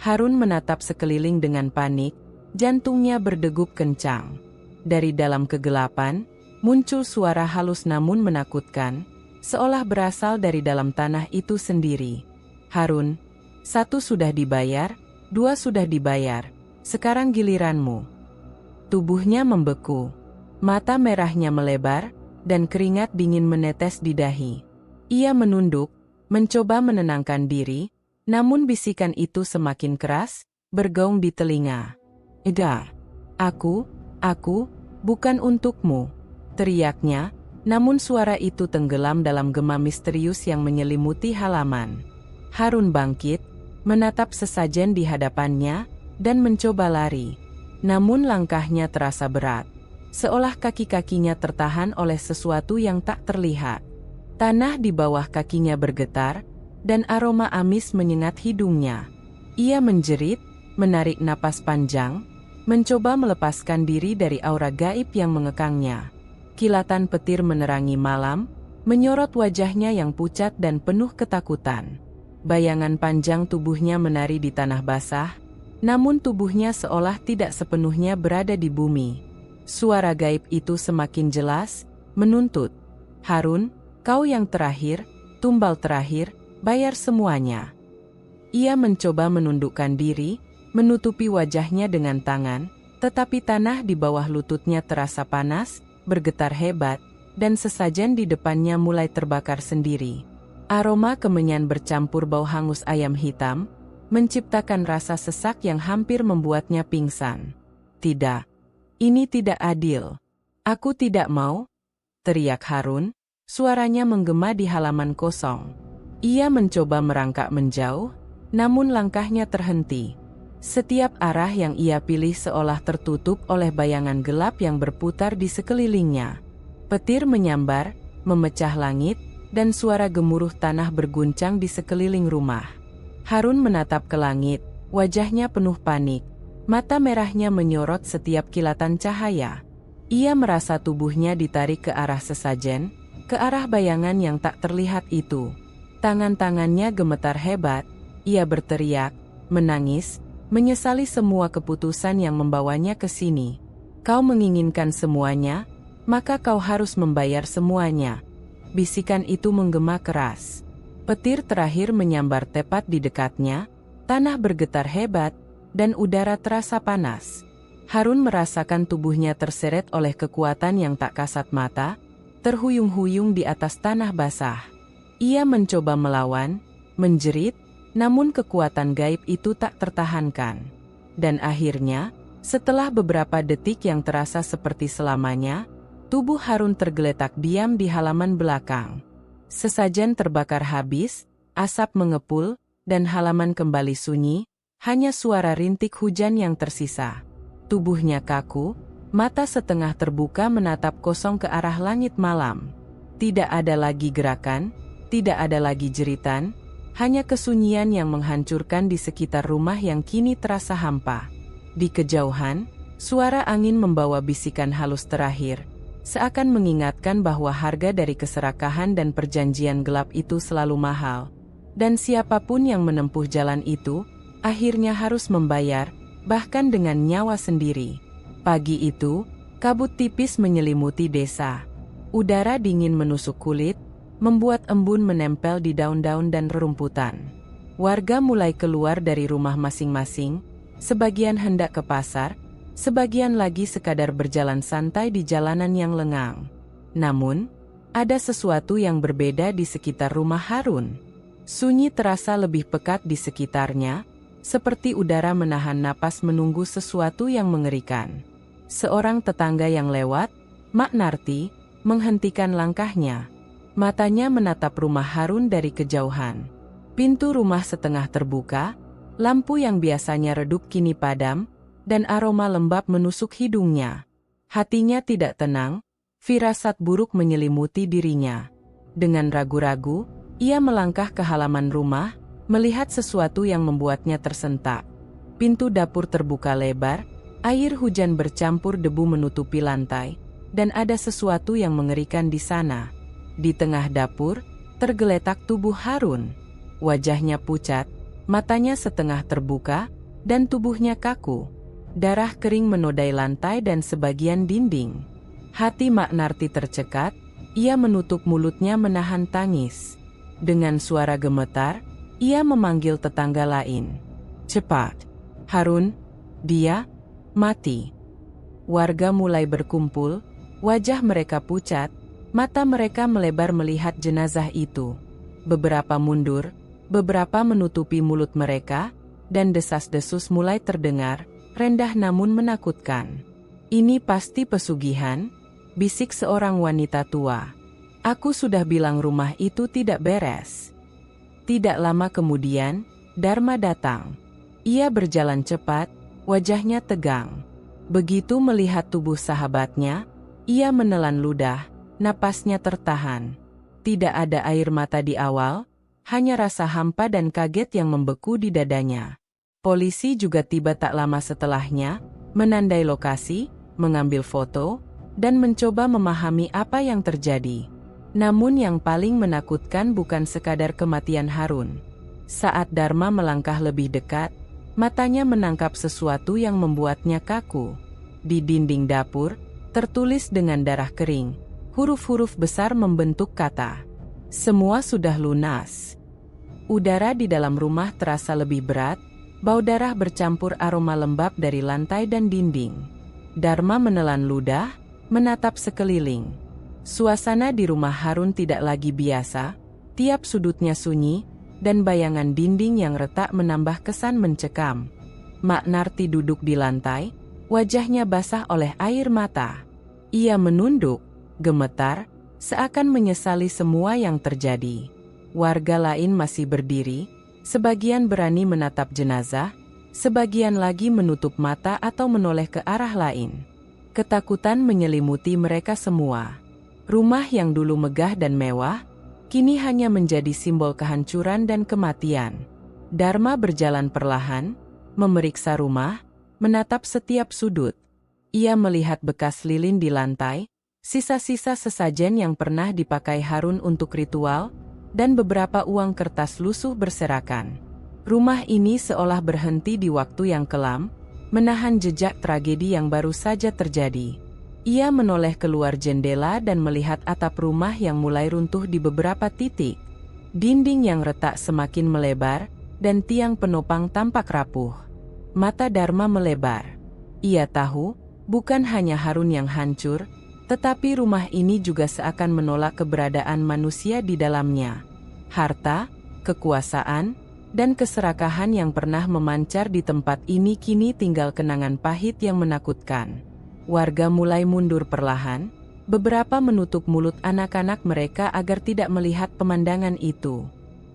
Harun menatap sekeliling dengan panik, jantungnya berdegup kencang. Dari dalam kegelapan, muncul suara halus namun menakutkan, seolah berasal dari dalam tanah itu sendiri. "Harun, 1 sudah dibayar, 2 sudah dibayar, sekarang giliranmu." Tubuhnya membeku. Mata merahnya melebar, dan keringat dingin menetes di dahi. Ia menunduk, mencoba menenangkan diri, namun bisikan itu semakin keras, bergaung di telinga. "Eda, aku, bukan untukmu," teriaknya, namun suara itu tenggelam dalam gema misterius yang menyelimuti halaman. Harun bangkit, menatap sesajen di hadapannya, dan mencoba lari. Namun langkahnya terasa berat, seolah kaki-kakinya tertahan oleh sesuatu yang tak terlihat. Tanah di bawah kakinya bergetar, dan aroma amis menyengat hidungnya. Ia menjerit, menarik napas panjang, mencoba melepaskan diri dari aura gaib yang mengekangnya. Kilatan petir menerangi malam, menyorot wajahnya yang pucat dan penuh ketakutan. Bayangan panjang tubuhnya menari di tanah basah, namun tubuhnya seolah tidak sepenuhnya berada di bumi. Suara gaib itu semakin jelas, menuntut, "Harun, kau yang terakhir, tumbal terakhir, bayar semuanya." Ia mencoba menundukkan diri, menutupi wajahnya dengan tangan, tetapi tanah di bawah lututnya terasa panas, bergetar hebat, dan sesajen di depannya mulai terbakar sendiri. Aroma kemenyan bercampur bau hangus ayam hitam, menciptakan rasa sesak yang hampir membuatnya pingsan. "Tidak, ini tidak adil. Aku tidak mau," teriak Harun, suaranya menggema di halaman kosong. Ia mencoba merangkak menjauh, namun langkahnya terhenti. Setiap arah yang ia pilih seolah tertutup oleh bayangan gelap yang berputar di sekelilingnya. Petir menyambar, memecah langit, dan suara gemuruh tanah berguncang di sekeliling rumah. Harun menatap ke langit, wajahnya penuh panik. Mata merahnya menyorot setiap kilatan cahaya. Ia merasa tubuhnya ditarik ke arah sesajen, ke arah bayangan yang tak terlihat itu. Tangan-tangannya gemetar hebat, ia berteriak, menangis, menyesali semua keputusan yang membawanya ke sini. "Kau menginginkan semuanya, maka kau harus membayar semuanya." Bisikan itu menggema keras. Petir terakhir menyambar tepat di dekatnya, tanah bergetar hebat, dan udara terasa panas. Harun merasakan tubuhnya terseret oleh kekuatan yang tak kasat mata, terhuyung-huyung di atas tanah basah. Ia mencoba melawan, menjerit, namun kekuatan gaib itu tak tertahankan. Dan akhirnya, setelah beberapa detik yang terasa seperti selamanya, tubuh Harun tergeletak diam di halaman belakang. Sesajen terbakar habis, asap mengepul, dan halaman kembali sunyi, hanya suara rintik hujan yang tersisa. Tubuhnya kaku, mata setengah terbuka menatap kosong ke arah langit malam. Tidak ada lagi gerakan, tidak ada lagi jeritan, hanya kesunyian yang menghancurkan di sekitar rumah yang kini terasa hampa. Di kejauhan, suara angin membawa bisikan halus terakhir, seakan mengingatkan bahwa harga dari keserakahan dan perjanjian gelap itu selalu mahal, dan siapapun yang menempuh jalan itu, akhirnya harus membayar, bahkan dengan nyawa sendiri. Pagi itu, kabut tipis menyelimuti desa. Udara dingin menusuk kulit, membuat embun menempel di daun-daun dan rerumputan. Warga mulai keluar dari rumah masing-masing, sebagian hendak ke pasar, sebagian lagi sekadar berjalan santai di jalanan yang lengang. Namun, ada sesuatu yang berbeda di sekitar rumah Harun. Sunyi terasa lebih pekat di sekitarnya, seperti udara menahan napas menunggu sesuatu yang mengerikan. Seorang tetangga yang lewat, Mak Narti, menghentikan langkahnya. Matanya menatap rumah Harun dari kejauhan. Pintu rumah setengah terbuka, lampu yang biasanya redup kini padam, dan aroma lembab menusuk hidungnya. Hatinya tidak tenang, firasat buruk menyelimuti dirinya. Dengan ragu-ragu, ia melangkah ke halaman rumah, melihat sesuatu yang membuatnya tersentak. Pintu dapur terbuka lebar, air hujan bercampur debu menutupi lantai, dan ada sesuatu yang mengerikan di sana. Di tengah dapur, tergeletak tubuh Harun. Wajahnya pucat, matanya setengah terbuka, dan tubuhnya kaku. Darah kering menodai lantai dan sebagian dinding. Hati Mak Narti tercekat, ia menutup mulutnya menahan tangis. Dengan suara gemetar, ia memanggil tetangga lain. "Cepat, Harun, dia mati." Warga mulai berkumpul, wajah mereka pucat, mata mereka melebar melihat jenazah itu. Beberapa mundur, beberapa menutupi mulut mereka, dan desas-desus mulai terdengar, rendah namun menakutkan. "Ini pasti pesugihan," bisik seorang wanita tua. "Aku sudah bilang rumah itu tidak beres." Tidak lama kemudian, Dharma datang. Ia berjalan cepat, wajahnya tegang. Begitu melihat tubuh sahabatnya, ia menelan ludah, napasnya tertahan. Tidak ada air mata di awal, hanya rasa hampa dan kaget yang membeku di dadanya. Polisi juga tiba tak lama setelahnya, menandai lokasi, mengambil foto, dan mencoba memahami apa yang terjadi. Namun yang paling menakutkan bukan sekadar kematian Harun. Saat Dharma melangkah lebih dekat, matanya menangkap sesuatu yang membuatnya kaku. Di dinding dapur, tertulis dengan darah kering, huruf-huruf besar membentuk kata, "Semua sudah lunas." Udara di dalam rumah terasa lebih berat, bau darah bercampur aroma lembab dari lantai dan dinding. Dharma menelan ludah, menatap sekeliling. Suasana di rumah Harun tidak lagi biasa, tiap sudutnya sunyi, dan bayangan dinding yang retak menambah kesan mencekam. Mak Narti duduk di lantai, wajahnya basah oleh air mata. Ia menunduk, gemetar, seakan menyesali semua yang terjadi. Warga lain masih berdiri, sebagian berani menatap jenazah, sebagian lagi menutup mata atau menoleh ke arah lain. Ketakutan menyelimuti mereka semua. Rumah yang dulu megah dan mewah, kini hanya menjadi simbol kehancuran dan kematian. Dharma berjalan perlahan, memeriksa rumah, menatap setiap sudut. Ia melihat bekas lilin di lantai, sisa-sisa sesajen yang pernah dipakai Harun untuk ritual, dan beberapa uang kertas lusuh berserakan. Rumah ini seolah berhenti di waktu yang kelam, menahan jejak tragedi yang baru saja terjadi. Ia menoleh keluar jendela dan melihat atap rumah yang mulai runtuh di beberapa titik. Dinding yang retak semakin melebar, dan tiang penopang tampak rapuh. Mata Dharma melebar. Ia tahu, bukan hanya Harun yang hancur, tetapi rumah ini juga seakan menolak keberadaan manusia di dalamnya. Harta, kekuasaan, dan keserakahan yang pernah memancar di tempat ini kini tinggal kenangan pahit yang menakutkan. Warga mulai mundur perlahan, beberapa menutup mulut anak-anak mereka agar tidak melihat pemandangan itu.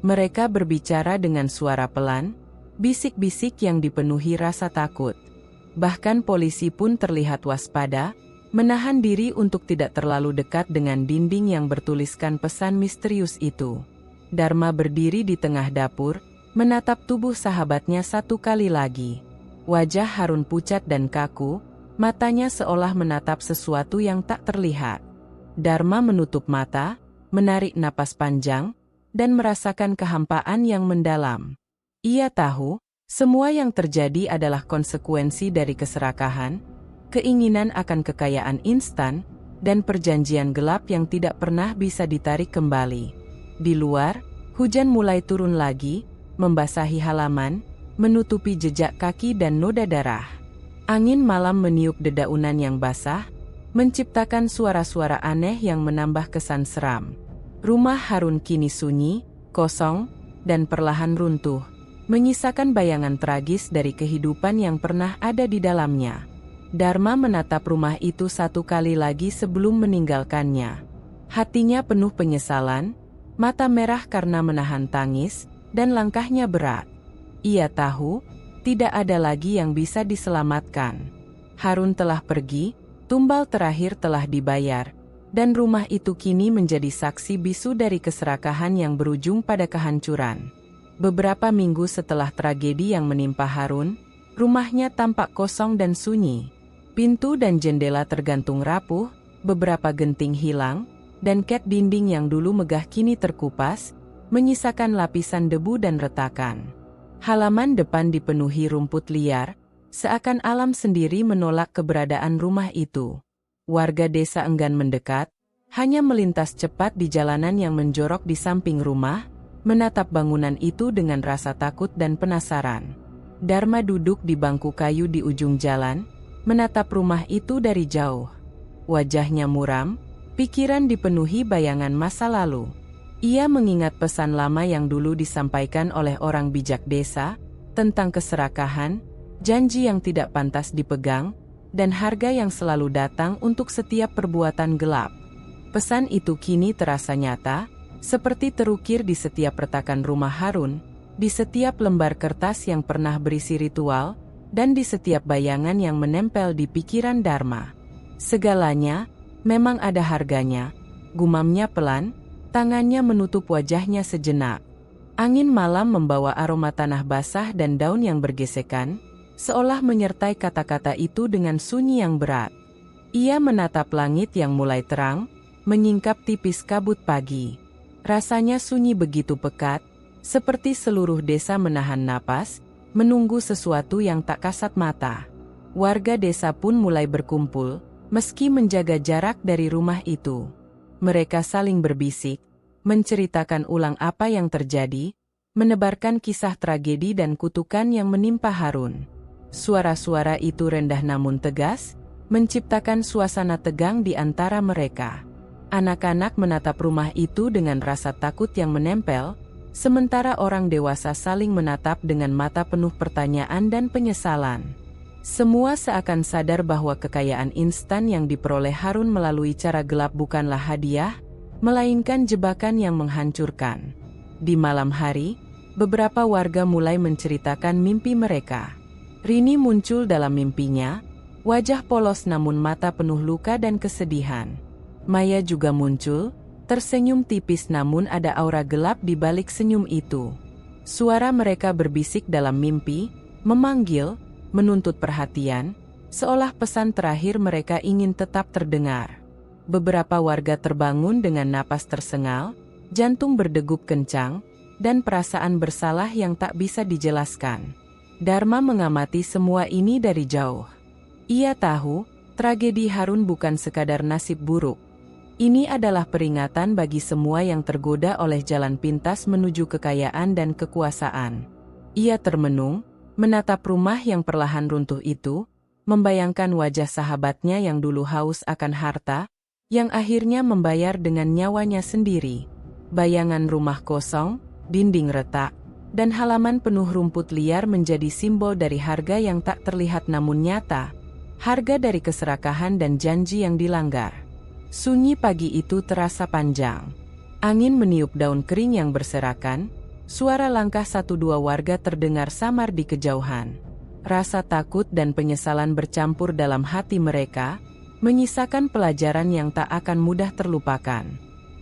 Mereka berbicara dengan suara pelan, bisik-bisik yang dipenuhi rasa takut. Bahkan polisi pun terlihat waspada, menahan diri untuk tidak terlalu dekat dengan dinding yang bertuliskan pesan misterius itu. Dharma berdiri di tengah dapur, menatap tubuh sahabatnya satu kali lagi. Wajah Harun pucat dan kaku, matanya seolah menatap sesuatu yang tak terlihat. Dharma menutup mata, menarik napas panjang, dan merasakan kehampaan yang mendalam. Ia tahu, semua yang terjadi adalah konsekuensi dari keserakahan, keinginan akan kekayaan instan, dan perjanjian gelap yang tidak pernah bisa ditarik kembali. Di luar, hujan mulai turun lagi, membasahi halaman, menutupi jejak kaki dan noda darah. Angin malam meniup dedaunan yang basah, menciptakan suara-suara aneh yang menambah kesan seram. Rumah Harun kini sunyi, kosong, dan perlahan runtuh, menyisakan bayangan tragis dari kehidupan yang pernah ada di dalamnya. Dharma menatap rumah itu satu kali lagi sebelum meninggalkannya. Hatinya penuh penyesalan, mata merah karena menahan tangis, dan langkahnya berat. Ia tahu, tidak ada lagi yang bisa diselamatkan. Harun telah pergi, tumbal terakhir telah dibayar, dan rumah itu kini menjadi saksi bisu dari keserakahan yang berujung pada kehancuran. Beberapa minggu setelah tragedi yang menimpa Harun, rumahnya tampak kosong dan sunyi. Pintu dan jendela tergantung rapuh, beberapa genting hilang, dan cat dinding yang dulu megah kini terkupas, menyisakan lapisan debu dan retakan. Halaman depan dipenuhi rumput liar, seakan alam sendiri menolak keberadaan rumah itu. Warga desa enggan mendekat, hanya melintas cepat di jalanan yang menjorok di samping rumah, menatap bangunan itu dengan rasa takut dan penasaran. Dharma duduk di bangku kayu di ujung jalan, menatap rumah itu dari jauh. Wajahnya muram, pikiran dipenuhi bayangan masa lalu. Ia mengingat pesan lama yang dulu disampaikan oleh orang bijak desa, tentang keserakahan, janji yang tidak pantas dipegang, dan harga yang selalu datang untuk setiap perbuatan gelap. Pesan itu kini terasa nyata, seperti terukir di setiap retakan rumah Harun, di setiap lembar kertas yang pernah berisi ritual, dan di setiap bayangan yang menempel di pikiran Dharma. Segalanya memang ada harganya, gumamnya pelan, tangannya menutup wajahnya sejenak. Angin malam membawa aroma tanah basah dan daun yang bergesekan, seolah menyertai kata-kata itu dengan sunyi yang berat. Ia menatap langit yang mulai terang, menyingkap tipis kabut pagi. Rasanya sunyi begitu pekat, seperti seluruh desa menahan napas, menunggu sesuatu yang tak kasat mata. Warga desa pun mulai berkumpul, meski menjaga jarak dari rumah itu. Mereka saling berbisik, menceritakan ulang apa yang terjadi, menebarkan kisah tragedi dan kutukan yang menimpa Harun. Suara-suara itu rendah namun tegas, menciptakan suasana tegang di antara mereka. Anak-anak menatap rumah itu dengan rasa takut yang menempel, sementara orang dewasa saling menatap dengan mata penuh pertanyaan dan penyesalan. Semua seakan sadar bahwa kekayaan instan yang diperoleh Harun melalui cara gelap bukanlah hadiah, melainkan jebakan yang menghancurkan. Di malam hari, beberapa warga mulai menceritakan mimpi mereka. Rini muncul dalam mimpinya, wajah polos namun mata penuh luka dan kesedihan. Maya juga muncul, tersenyum tipis namun ada aura gelap di balik senyum itu. Suara mereka berbisik dalam mimpi, memanggil, menuntut perhatian, seolah pesan terakhir mereka ingin tetap terdengar. Beberapa warga terbangun dengan napas tersengal, jantung berdegup kencang, dan perasaan bersalah yang tak bisa dijelaskan. Dharma mengamati semua ini dari jauh. Ia tahu, tragedi Harun bukan sekadar nasib buruk. Ini adalah peringatan bagi semua yang tergoda oleh jalan pintas menuju kekayaan dan kekuasaan. Ia termenung, menatap rumah yang perlahan runtuh itu, membayangkan wajah sahabatnya yang dulu haus akan harta, yang akhirnya membayar dengan nyawanya sendiri. Bayangan rumah kosong, dinding retak, dan halaman penuh rumput liar menjadi simbol dari harga yang tak terlihat namun nyata, harga dari keserakahan dan janji yang dilanggar. Sunyi pagi itu terasa panjang. Angin meniup daun kering yang berserakan, suara langkah satu dua warga terdengar samar di kejauhan. Rasa takut dan penyesalan bercampur dalam hati mereka, menyisakan pelajaran yang tak akan mudah terlupakan.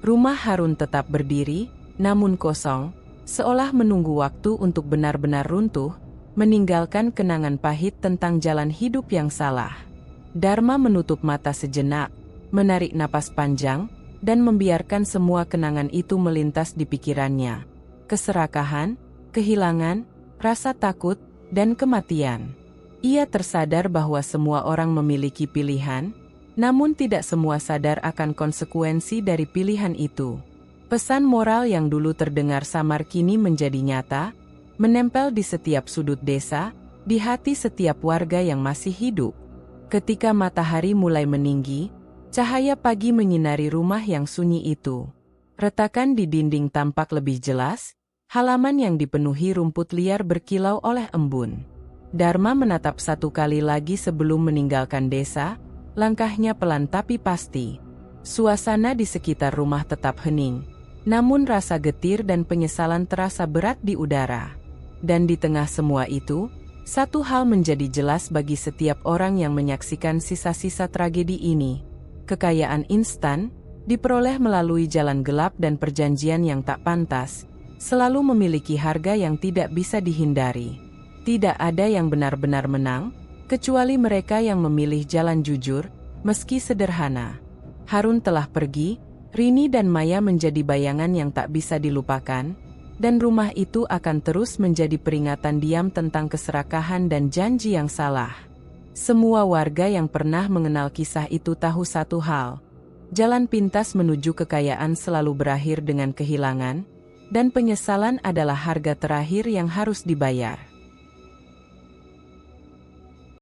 Rumah Harun tetap berdiri, namun kosong, seolah menunggu waktu untuk benar-benar runtuh, meninggalkan kenangan pahit tentang jalan hidup yang salah. Dharma menutup mata sejenak, menarik napas panjang, dan membiarkan semua kenangan itu melintas di pikirannya. Keserakahan, kehilangan, rasa takut, dan kematian. Ia tersadar bahwa semua orang memiliki pilihan, namun tidak semua sadar akan konsekuensi dari pilihan itu. Pesan moral yang dulu terdengar samar kini menjadi nyata, menempel di setiap sudut desa, di hati setiap warga yang masih hidup. Ketika matahari mulai meninggi, cahaya pagi menyinari rumah yang sunyi itu. Retakan di dinding tampak lebih jelas, halaman yang dipenuhi rumput liar berkilau oleh embun. Dharma menatap satu kali lagi sebelum meninggalkan desa, langkahnya pelan tapi pasti. Suasana di sekitar rumah tetap hening, namun rasa getir dan penyesalan terasa berat di udara. Dan di tengah semua itu, satu hal menjadi jelas bagi setiap orang yang menyaksikan sisa-sisa tragedi ini. Kekayaan instan, diperoleh melalui jalan gelap dan perjanjian yang tak pantas, selalu memiliki harga yang tidak bisa dihindari. Tidak ada yang benar-benar menang, kecuali mereka yang memilih jalan jujur, meski sederhana. Harun telah pergi, Rini dan Maya menjadi bayangan yang tak bisa dilupakan, dan rumah itu akan terus menjadi peringatan diam tentang keserakahan dan janji yang salah. Semua warga yang pernah mengenal kisah itu tahu satu hal: jalan pintas menuju kekayaan selalu berakhir dengan kehilangan, dan penyesalan adalah harga terakhir yang harus dibayar.